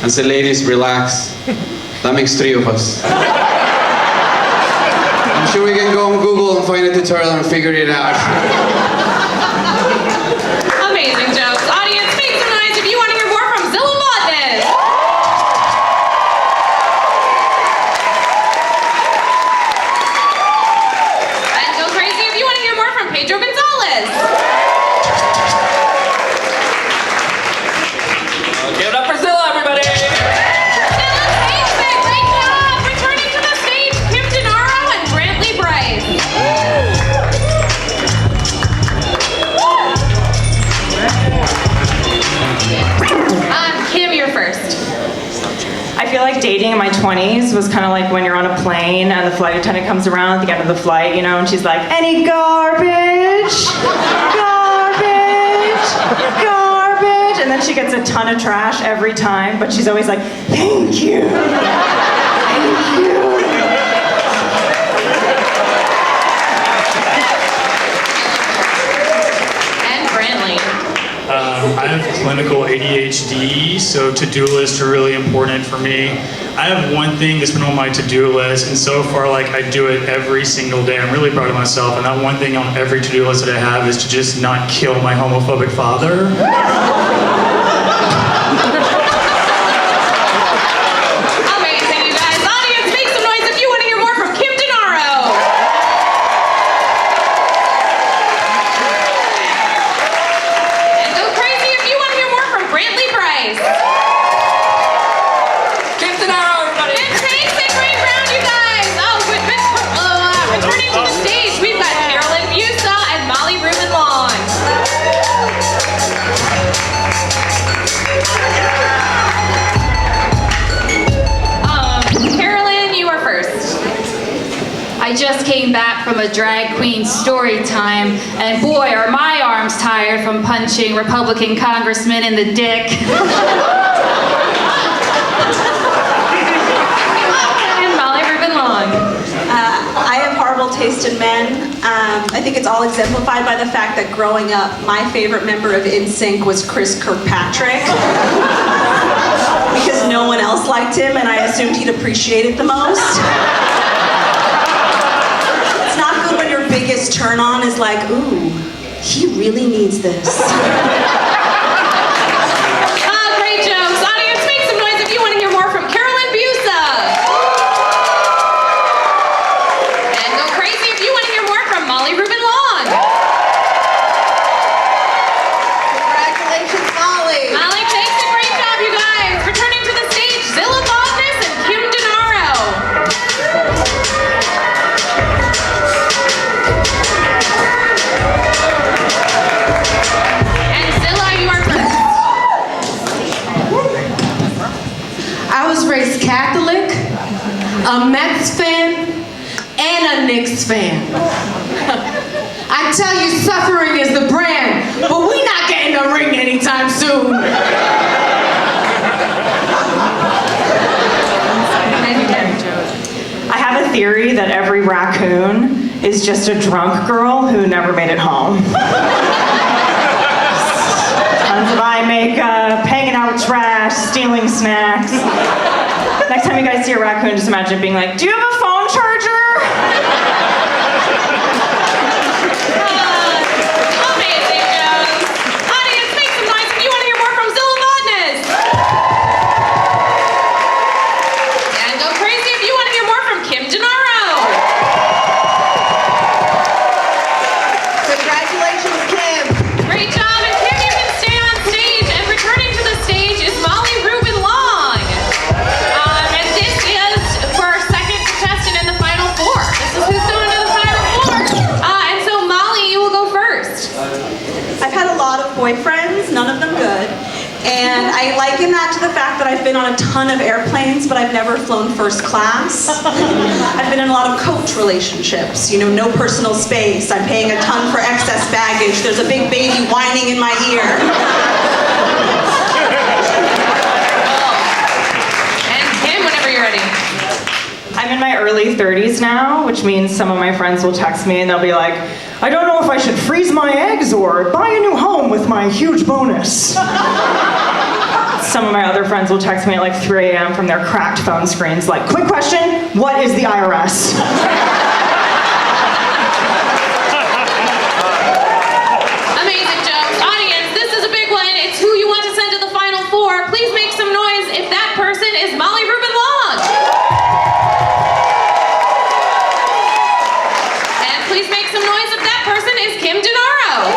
Speaker 24: and say, "Ladies, relax. That makes 3 of us." I'm sure we can go on Google and find a tutorial and figure it out.
Speaker 2: Amazing jokes. Audience, make some noise if you want to hear more from Zilla Bodness. And go crazy if you want to hear more from Pedro Gonzalez.
Speaker 16: Give it up for Zilla, everybody.
Speaker 2: Great job. Returning to the stage, Kim Denaro and Brantley Bryce. Kim, you're first.
Speaker 1: I feel like dating in my 20s was kind of like when you're on a plane and the flight attendant comes around at the end of the flight, you know, and she's like, "Any garbage? Garbage? Garbage?" And then she gets a ton of trash every time, but she's always like, "Thank you. Thank you."
Speaker 2: And Brantley.
Speaker 10: I have clinical ADHD, so to-do lists are really important for me. I have one thing that's been on my to-do list, and so far, like, I do it every single day. I'm really proud of myself, and that one thing on every to-do list that I have is to just not kill my homophobic father.
Speaker 2: Amazing, you guys. Audience, make some noise if you want to hear more from Kim Denaro. And go crazy if you want to hear more from Brantley Bryce.
Speaker 16: Kim Denaro, everybody.
Speaker 2: And thanks, a great round, you guys. Returning to the stage, we've got Carolyn Busa and Molly Rubin Long. Carolyn, you are first.
Speaker 19: I just came back from a drag queen story time, and boy, are my arms tired from punching Republican congressmen in the dick. And Molly Rubin Long.
Speaker 21: I have horrible taste in men. I think it's all exemplified by the fact that growing up, my favorite member of NSYNC was Chris Kirkpatrick. Because no one else liked him, and I assumed he'd appreciate it the most. It's not good when your biggest turn on is like, ooh, he really needs this.
Speaker 2: Great jokes. Audience, make some noise if you want to hear more from Carolyn Busa. And go crazy if you want to hear more from Molly Rubin Long.
Speaker 21: Congratulations
Speaker 23: a Mets fan, and a Knicks fan. I tell you, suffering is the brand, but we not getting a ring anytime soon.
Speaker 1: I have a theory that every raccoon is just a drunk girl who never made it home. Tons of eye makeup, hanging out with trash, stealing snacks. Next time you guys see a raccoon, just imagine it being like, do you have a phone charger?
Speaker 2: Amazing, Jones. Audience, make some noise if you want to hear more from Zilla Vodness. And go crazy if you want to hear more from Kim Gennaro.
Speaker 21: Congratulations, Kim.
Speaker 2: Great job, and Kim, you can stay on stage. And returning to the stage is Molly Rubin Long. And this is for our second contestant in the final four. This is who's going to the final four. And so, Molly, you will go first.
Speaker 21: I've had a lot of boyfriends, none of them good. And I liken that to the fact that I've been on a ton of airplanes, but I've never flown first class. I've been in a lot of coach relationships, you know, no personal space. I'm paying a ton for excess baggage. There's a big baby whining in my ear.
Speaker 2: And Kim, whenever you're ready.
Speaker 1: I'm in my early 30s now, which means some of my friends will text me and they'll be like, I don't know if I should freeze my eggs or buy a new home with my huge bonus. Some of my other friends will text me at like 3 a.m. from their cracked phone screens like, quick question, what is the IRS?
Speaker 2: Amazing, Jones. Audience, this is a big one. It's who you want to send to the final four. Please make some noise if that person is Molly Rubin Long. And please make some noise if that person is Kim Gennaro.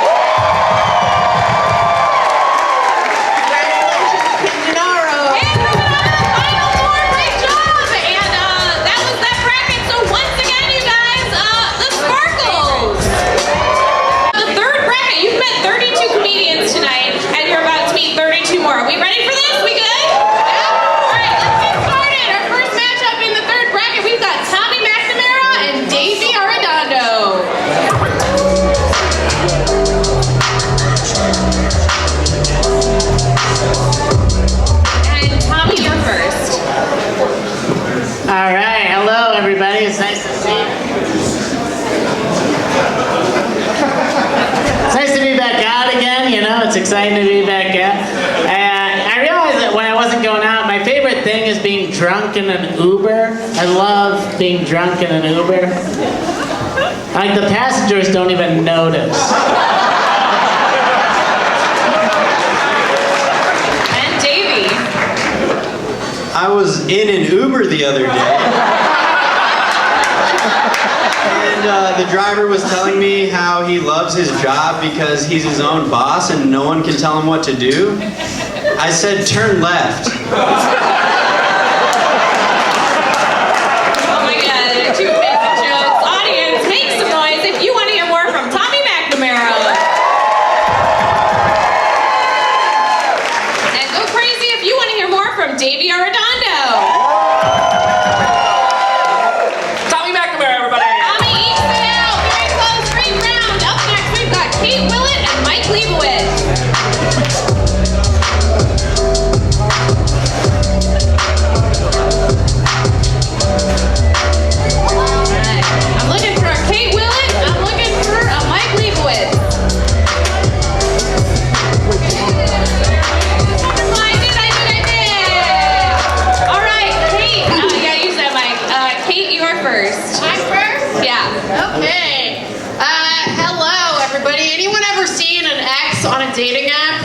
Speaker 21: Congratulations, Kim Gennaro.
Speaker 2: And moving on to the final four. Great job. And that was that bracket. So once again, you guys, the Sparkles. The third bracket. You've met 32 comedians tonight, and you're about to meet 32 more. Are we ready for this? We good? Yeah? All right, let's get started. Our first matchup in the third bracket, we've got Tommy McNamara and Davey Arredondo. And Tommy, you're first.
Speaker 7: All right, hello everybody. It's nice to see you. It's nice to be back out again. You know, it's exciting to be back out. I realized that when I wasn't going out, my favorite thing is being drunk in an Uber. I love being drunk in an Uber. Like the passengers don't even notice.
Speaker 2: And Davey.
Speaker 22: I was in an Uber the other day. And the driver was telling me how he loves his job because he's his own boss and no one can tell him what to do. I said, turn left.
Speaker 2: Oh my God, two basic jokes. Audience, make some noise if you want to hear more from Tommy McNamara. And go crazy if you want to hear more from Davey Arredondo.
Speaker 16: Tommy McNamara, everybody.
Speaker 2: Tommy eats it out. Very close, great round. Up next, we've got Kate Willett and Mike Leibowitz. I'm looking for a Kate Willett. I'm looking for a Mike Leibowitz. I did. All right, Kate. You gotta use that mic. Kate, you are first.
Speaker 11: I'm first?
Speaker 2: Yeah.
Speaker 11: Okay. Hello, everybody. Anyone ever seen an ex on a dating app?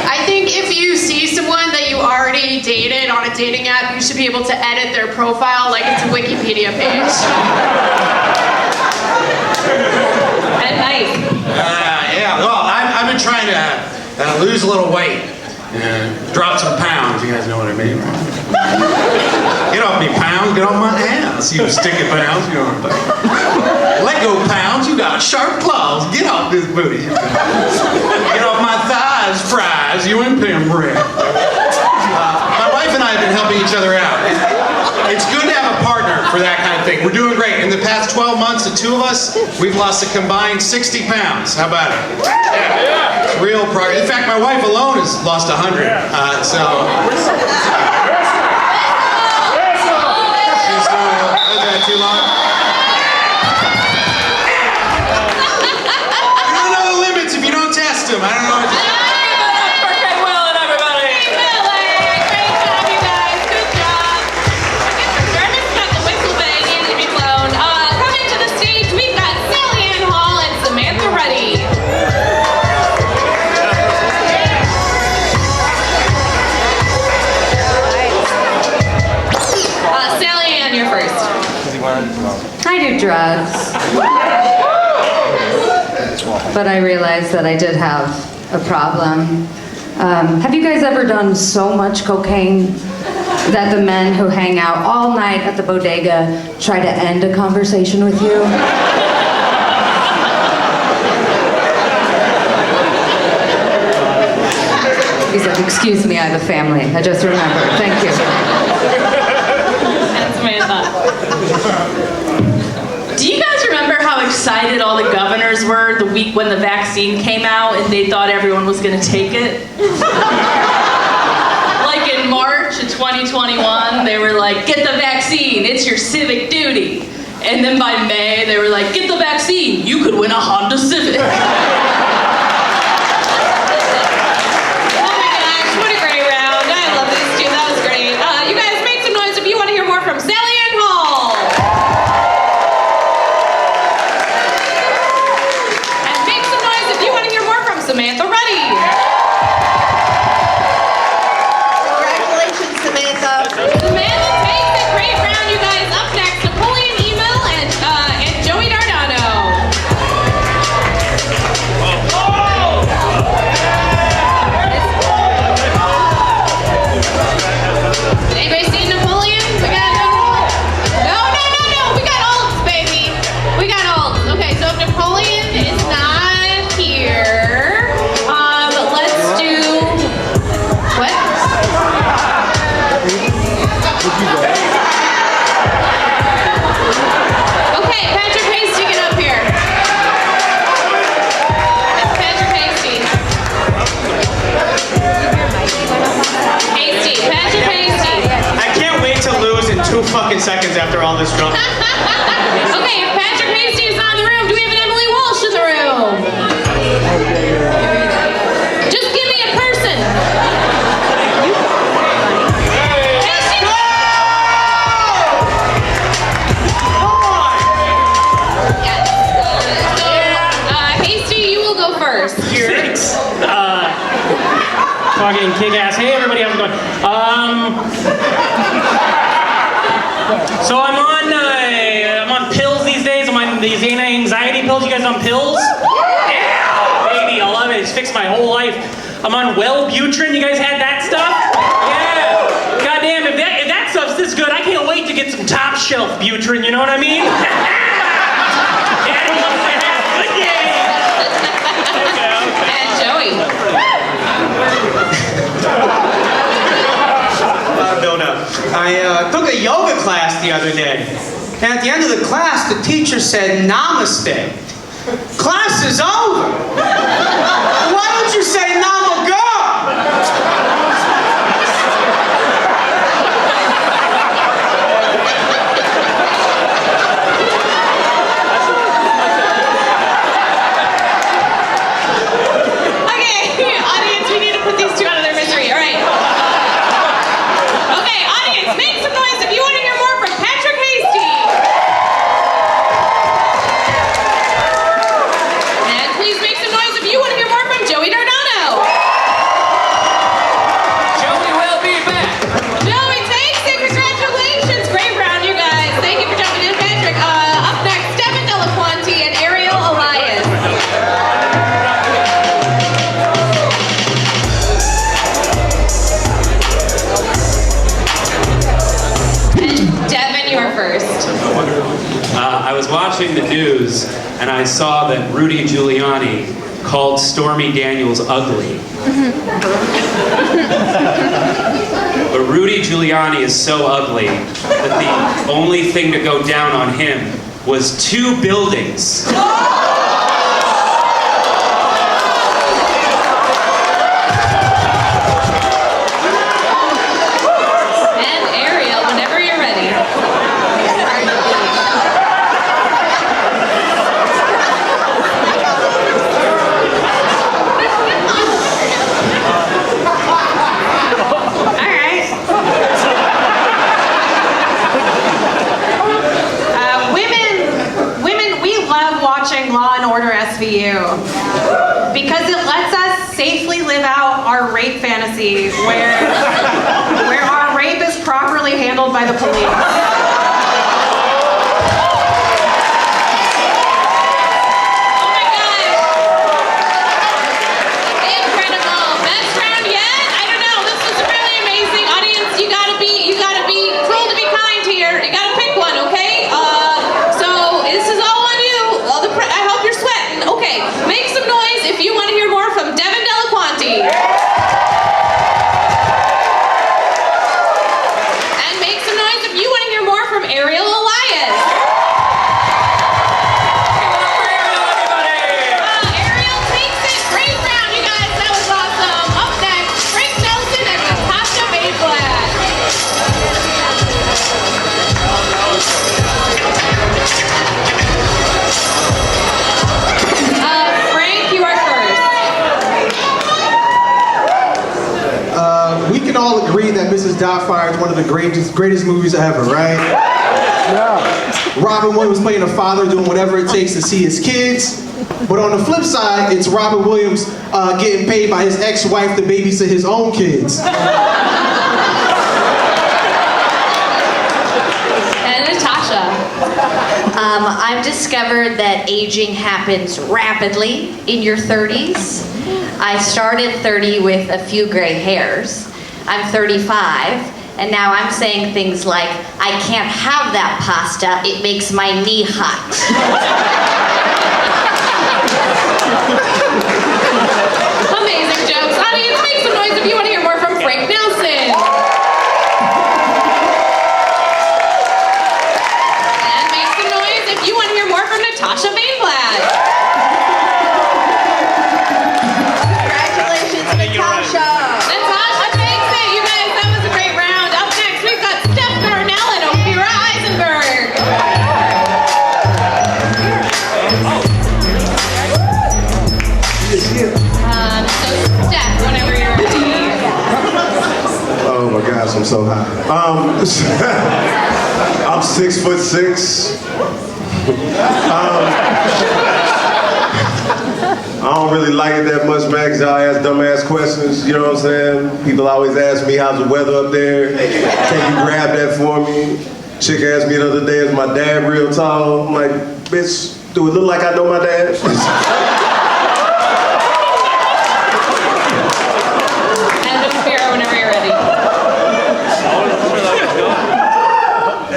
Speaker 11: I think if you see someone that you already dated on a dating app, you should be able to edit their profile like it's a Wikipedia page.
Speaker 2: And Mike.
Speaker 13: Yeah, well, I've been trying to lose a little weight. Drop some pounds, you guys know what I mean, right? Get off me, pounds, get off my ass, you sticky pounds, you know what I'm saying. Let go, pounds, you got sharp claws, get off this booty. Get off my thighs, fries, you and Pim bread. My wife and I have been helping each other out. It's good to have a for that kind of thing. We're doing great. In the past 12 months, the two of us, we've lost a combined 60 pounds. How about it? Yeah. It's real progress. In fact, my wife alone has lost 100. Is that too long? You don't know the limits if you don't test them. I don't know what to do.
Speaker 5: I do drugs. But I realized that I did have a problem. Have you guys ever done so much cocaine that the men who hang out all night at the bodega try to end a conversation with you? He's like, excuse me, I have a family. I just remembered. Thank you.
Speaker 2: And Samantha. Do you guys remember how excited all the governors were the week when the vaccine came out and they thought everyone was going to take it? Like in March of 2021, they were like, get the vaccine, it's your civic duty. And then by May, they were like, get the vaccine, you could win a Honda Civic.
Speaker 11: From Sally Ann Hall. And make some noise if you want to hear more from Samantha Ruddy.
Speaker 8: Congratulations, Samantha.
Speaker 11: Samantha takes it. Great round, you guys. Up next, Napoleon Email and Joey Dardano. Anybody seen Napoleon? We got okay, so if Napoleon is not here, let's do what? Okay, Patrick Hasty, get up here. Patrick Hasty. Patrick Hasty.
Speaker 6: I can't wait to lose in 2 fucking seconds after all this drama.
Speaker 11: Okay, if Patrick Hasty is not in the room, do we have an Emily Walsh in the room? Just give me a person. Hasty, go! Yes. Hasty, you will go first.
Speaker 14: Thanks. Fucking kick-ass. Hey everybody, how's it going? So I'm on pills these days. I'm on these anti-anxiety pills. You guys on pills? Yeah! Baby, I love it. It's fixed my whole life. I'm on Wellbutrin. You guys had that stuff? Yeah! Goddamn, if that stuff's this good, I can't wait to get some top shelf Butrin, you know what I mean? Daddy loves to have it. Yeah!
Speaker 11: And Joey.
Speaker 15: I took a yoga class the other day. And at the end of the class, the teacher said, Namaste. Class is over. Why don't you say Namaga?
Speaker 11: Okay, audience, we need to put these two out of their misery. All right. Okay, audience, make some noise if you want to hear more from Patrick Hasty. And please make some noise if you want to hear more from Joey Dardano.
Speaker 4: Joey will be back.
Speaker 11: Joey takes it. Congratulations. Great round, you guys. Thank you for jumping in, Patrick. Up next, Stefan Delaquanti and Ariel Elias. Devin, you are first.
Speaker 25: I was watching the news and I saw that Rudy Giuliani called Stormy Daniels ugly. But Rudy Giuliani is so ugly that the only thing to go down on him was 2 buildings.
Speaker 2: And Ariel, whenever you're ready.
Speaker 11: Law and Order SVU because it lets us safely live out our rape fantasy where our rape is properly handled by the police.
Speaker 8: We can all agree that Mrs. Doubtfire is one of the greatest movies ever, right? Yeah. Robin Williams playing a father doing whatever it takes to see his kids. But on the flip side, it's Robin Williams getting paid by his ex-wife to babysit his own kids.
Speaker 2: And Natasha.
Speaker 9: I've discovered that aging happens rapidly in your 30s. I started 30 with a few gray hairs. I'm 35, and now I'm saying things like, I can't have that pasta, it makes my knee hot.
Speaker 2: Amazing jokes. Audience, make some noise if you want to hear more from Frank Nelson. And make some noise if you want to hear more from Natasha Bainblatt. Natasha takes it, you guys. That was a great round. Up next, we've got Steph Darnell and Ophira Eisenberg. So Steph, whenever you're ready.
Speaker 12: Oh my gosh, I'm so high. I'm 6'6". I don't really like it that much, man, because y'all ask dumbass questions, you know what I'm saying? People always ask me, how's the weather up there? Can you grab that for me? Chick asked me the other day, is my dad real tall? I'm like, bitch, do it look like I know my dad?
Speaker 2: And Ophira, whenever you're ready.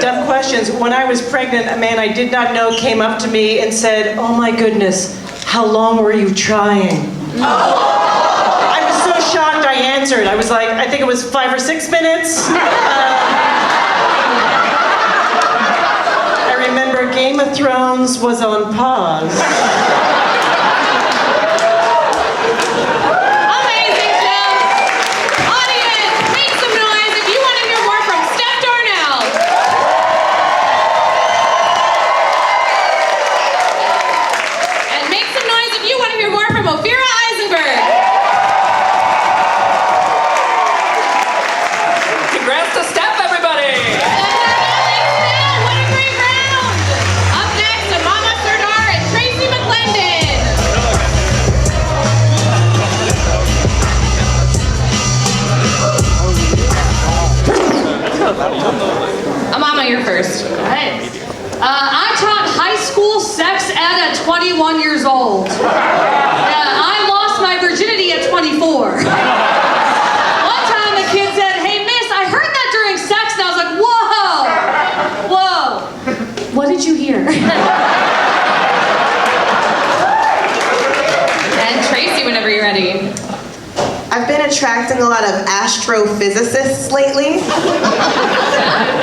Speaker 17: Dumb questions. When I was pregnant, a man I did not know came up to me and said, oh my goodness, how long were you trying? I was so shocked I answered. I was like, I think it was 5 or 6 minutes. I remember Game of Thrones was on pause.
Speaker 2: Amazing jokes. Audience, make some noise if you want to hear more from Steph Darnell. And make some noise if you want to hear more from Ophira Eisenberg.
Speaker 14: Congrats to Steph, everybody!
Speaker 2: What a great round! Up next, Amama Serdar and Tracy McClendon. Amama, you're first.
Speaker 20: All right. I taught high school sex ed at 21 years old. I lost my virginity at 24. One time the kid said, hey miss, I heard that during sex, and I was like, whoa, what did you hear?
Speaker 2: And Tracy, whenever you're ready.
Speaker 15: I
Speaker 3: I've been attracting a lot of astrophysicists lately. And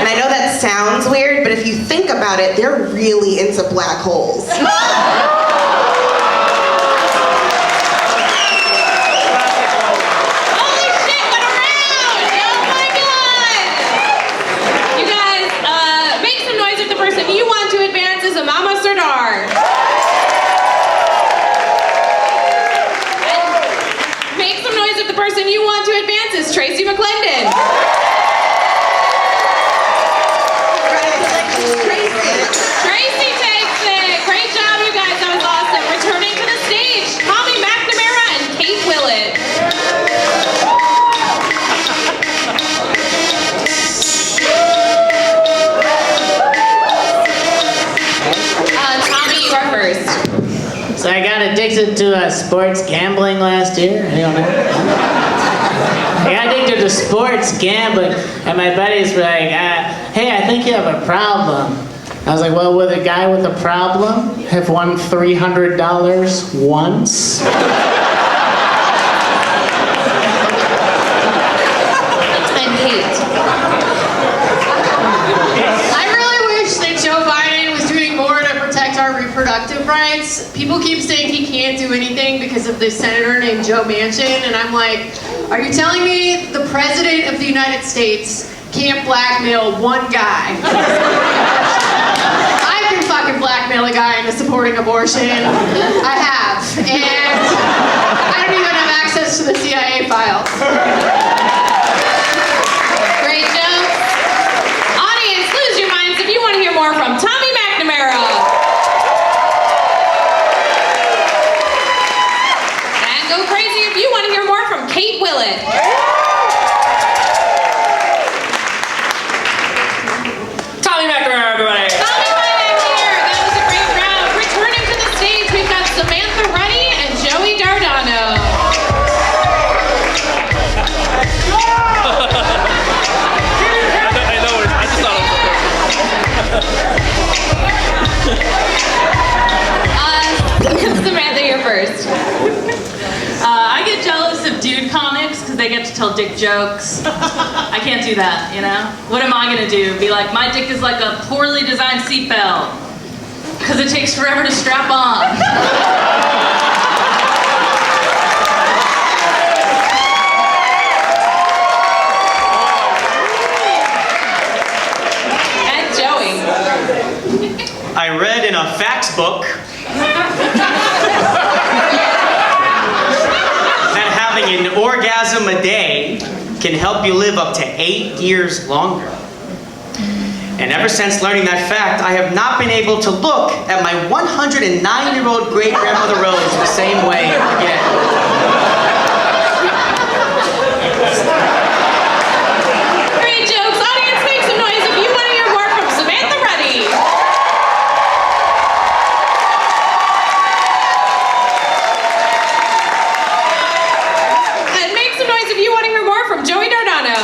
Speaker 3: I know that sounds weird, but if you think about it, they're really into black holes.
Speaker 2: You want to advance as a Mama Sardar. And make some noise if the person you want to advance is Tracy McClendon. Tracy takes it. Great job, you guys. That was awesome. Returning to the stage, Tommy McNamara and Kate Willett. Tommy, you are first.
Speaker 7: So I got addicted to sports gambling last year. Anyone know? I got addicted to sports gambling, and my buddies were like, hey, I think you have a problem. I was like, well, would a guy with a problem have won $300 once?
Speaker 2: And Kate.
Speaker 11: I really wish that Joe Biden was doing more to protect our reproductive rights. People keep saying he can't do anything because of this senator named Joe Manchin, and I'm like, are you telling me the President of the United States can't blackmail one guy? I can fucking blackmail a guy into supporting abortion. I have. And I don't even have access to the CIA files.
Speaker 2: Great joke. Audience, lose your minds if you want to hear more from Tommy McNamara. And go crazy if you want to hear more from Kate Willett.
Speaker 16: Tommy McNamara, everybody.
Speaker 2: Tommy Willett here. That was a great round. Returning to the stage, we've got Samantha Ruddy and Joey Dardano.
Speaker 16: I know it. I just thought it was
Speaker 2: Samantha, you're first.
Speaker 10: I get jealous of dude comics because they get to tell dick jokes. I can't do that, you know? What am I gonna do? Be like, my dick is like a poorly designed seatbelt because it takes forever to strap on.
Speaker 2: And Joey.
Speaker 15: I read in a facts book that having an orgasm a day can help you live up to 8 years longer. And ever since learning that fact, I have not been able to look at my 109-year-old great-grandmother Rose the same way again.
Speaker 2: Great jokes. Audience, make some noise if you want to hear more from Samantha Ruddy. And make some noise if you want to hear more from Joey Dardano.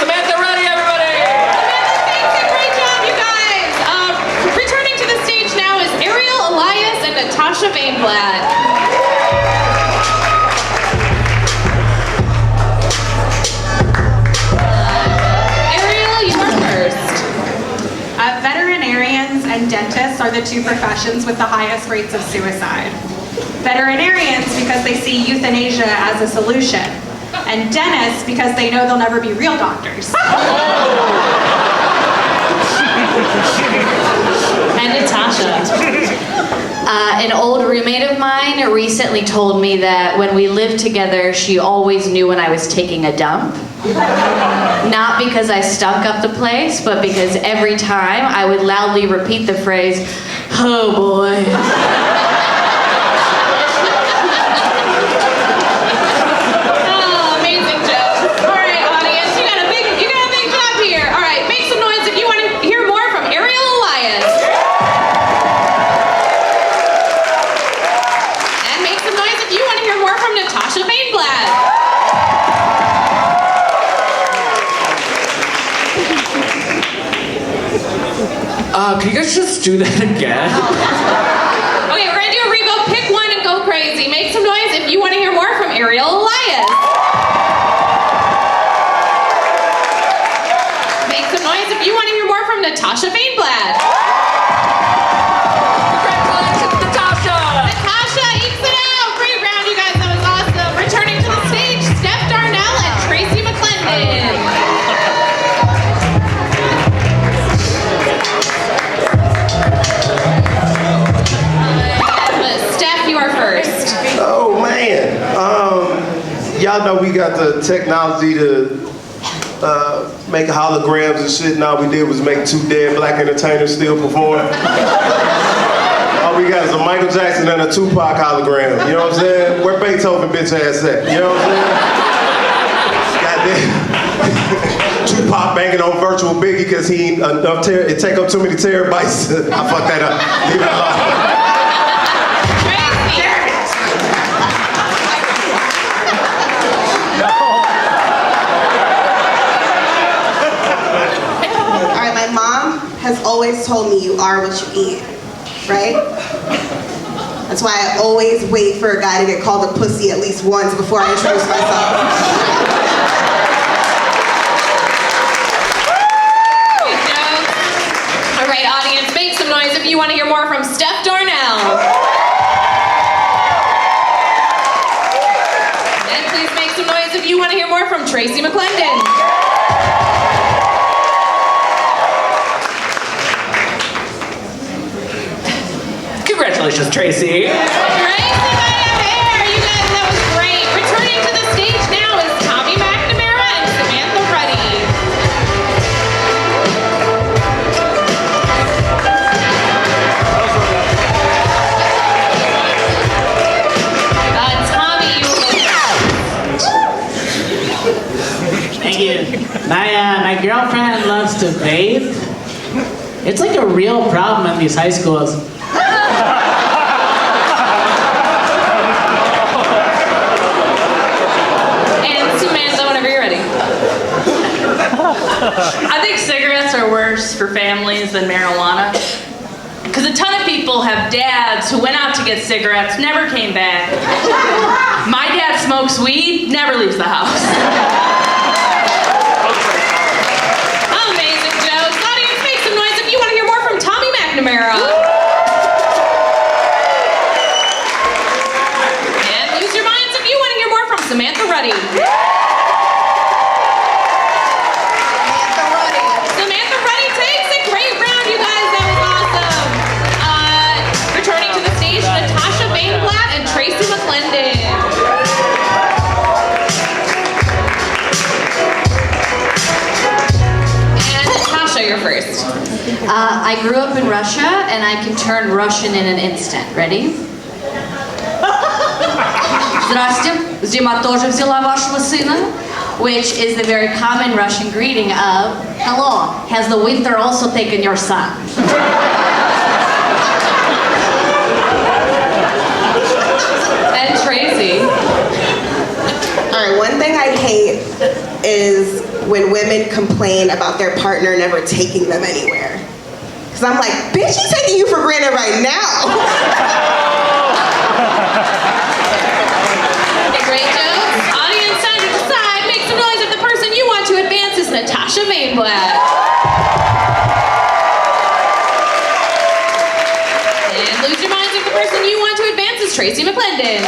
Speaker 16: Samantha Ruddy, everybody.
Speaker 2: Samantha, thanks and great job, you guys. Returning to the stage now is Ariel Elias and Natasha Bainblatt. Ariel, you are first.
Speaker 21: Veterinarians and dentists are the two professions with the highest rates of suicide. Veterinarians because they see euthanasia as a solution, and dentists because they know they'll never be real doctors.
Speaker 2: And Natasha.
Speaker 9: An old roommate of mine recently told me that when we lived together, she always knew when I was taking a dump. Not because I stunk up the place, but because every time I would loudly repeat the phrase, "Oh boy."
Speaker 2: Oh, amazing joke. All right, audience, you got a big job here. All right, make some noise if you want to hear more from Ariel Elias. And make some noise if you want to hear more from Natasha Bainblatt.
Speaker 16: Can you guys just do that again?
Speaker 2: Okay, we're gonna do a revote. Pick one and go crazy. Make some noise
Speaker 11: Ariel Elias. Make some noise if you want to hear more from Natasha Bainblad.
Speaker 14: Congratulations, Natasha!
Speaker 11: Natasha ekes it out. Great round, you guys. That was awesome. Returning to the stage, Steph Darnell and Tracy McClendon. Steph, you are first.
Speaker 12: Oh man, y'all know we got the technology to make holograms and shit, and all we did was make 2 dead black entertainers still perform. All we got is a Michael Jackson and a Tupac hologram, you know what I'm saying? Where Beethoven bitch ass at, you know what I'm saying? Goddamn. Tupac banging on virtual Biggie because he ain't enough, it take up too many terabytes. I fucked that up, leave it alone.
Speaker 3: Has always told me you are what you eat, right? That's why I always wait for a guy to get called a pussy at least once before I introduce myself.
Speaker 11: All right, audience, make some noise if you want to hear more from Steph Darnell. And please make some noise if you want to hear more from Tracy McClendon.
Speaker 14: Congratulations, Tracy.
Speaker 11: Tracy, there. You guys, that was great. Returning to the stage now is Tommy McNamara and Samantha Ruddy. Tommy, you
Speaker 7: Thank you. My girlfriend loves to bathe. It's like a real problem in these high schools.
Speaker 10: I think cigarettes are worse for families than marijuana. Because a ton of people have dads who went out to get cigarettes, never came back. My dad smokes weed, never leaves the house.
Speaker 11: Amazing jokes. Audience, make some noise if you want to hear more from Tommy McNamara. And use your minds if you want to hear more from Samantha Ruddy. Tracy McClendon. And Natasha, you're first.
Speaker 9: I grew up in Russia, and I can turn Russian in an instant. Ready? Здрасте, зима тоже взяла вашего сына, which is the very common Russian greeting of, hello, has the winter also taken your son?
Speaker 11: And Tracy.
Speaker 3: All right, one thing I hate is when women complain about their partner never taking them anywhere. Because I'm like, bitch, he's taking you for granted right now.
Speaker 11: Great jokes. Audience, time to decide. Make some noise if the person you want to advance is Natasha Bainblad. And lose your minds if the person you want to advance is Tracy McClendon.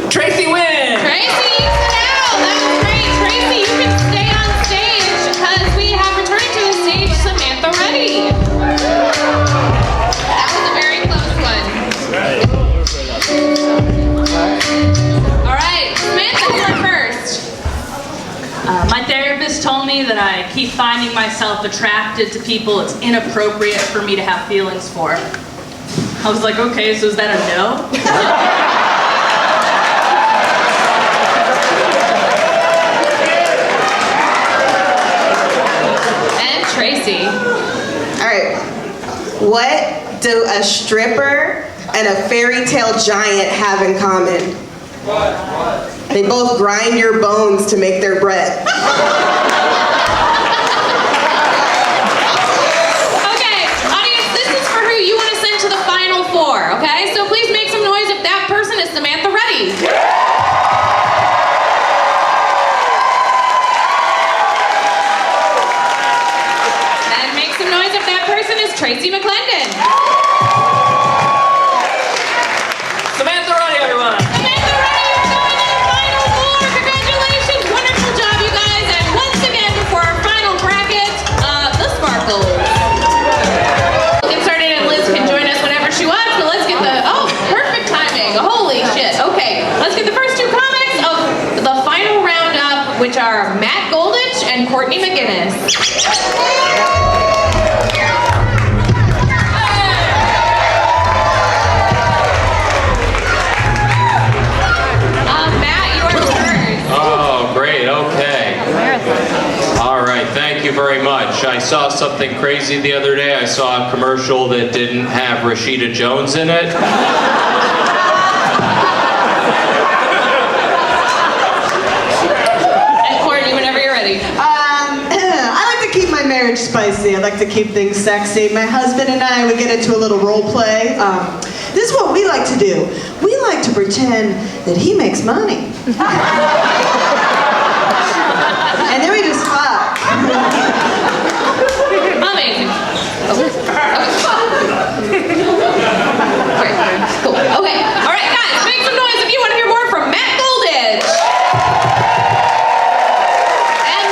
Speaker 14: Tracy wins!
Speaker 11: Tracy, sit down. That was great. Tracy, you can stay on stage because we have returned to the stage Samantha Ruddy. That was a very close one. All right, Samantha, you're first.
Speaker 10: My therapist told me that I keep finding myself attracted to people it's inappropriate for me to have feelings for. I was like, okay, so is that a no?
Speaker 11: And Tracy.
Speaker 3: All right, what do a stripper and a fairy tale giant have in common? They both grind your bones to make their bread.
Speaker 11: Okay, audience,
Speaker 2: noise if that person is Tracy McClendon.
Speaker 16: Samantha Ruddy, everyone.
Speaker 2: Samantha Ruddy, you're going to the final four. Congratulations. Wonderful job, you guys. And once again, before our final bracket, the Sparkles. We'll get started and Liz can join us whenever she wants, but let's get the, oh, perfect timing. Holy shit. Okay, let's get the first two comics of the final roundup, which are Matt Goldich and Courtney McGinnis.
Speaker 25: Oh, great, okay. All right, thank you very much. I saw something crazy the other day. I saw a commercial that didn't have Rashida Jones in it.
Speaker 2: And Courtney, whenever you're ready.
Speaker 1: I like to keep my marriage spicy. I like to keep things sexy. My husband and I, we get into a little role play. This is what we like to do. We like to pretend that he makes money.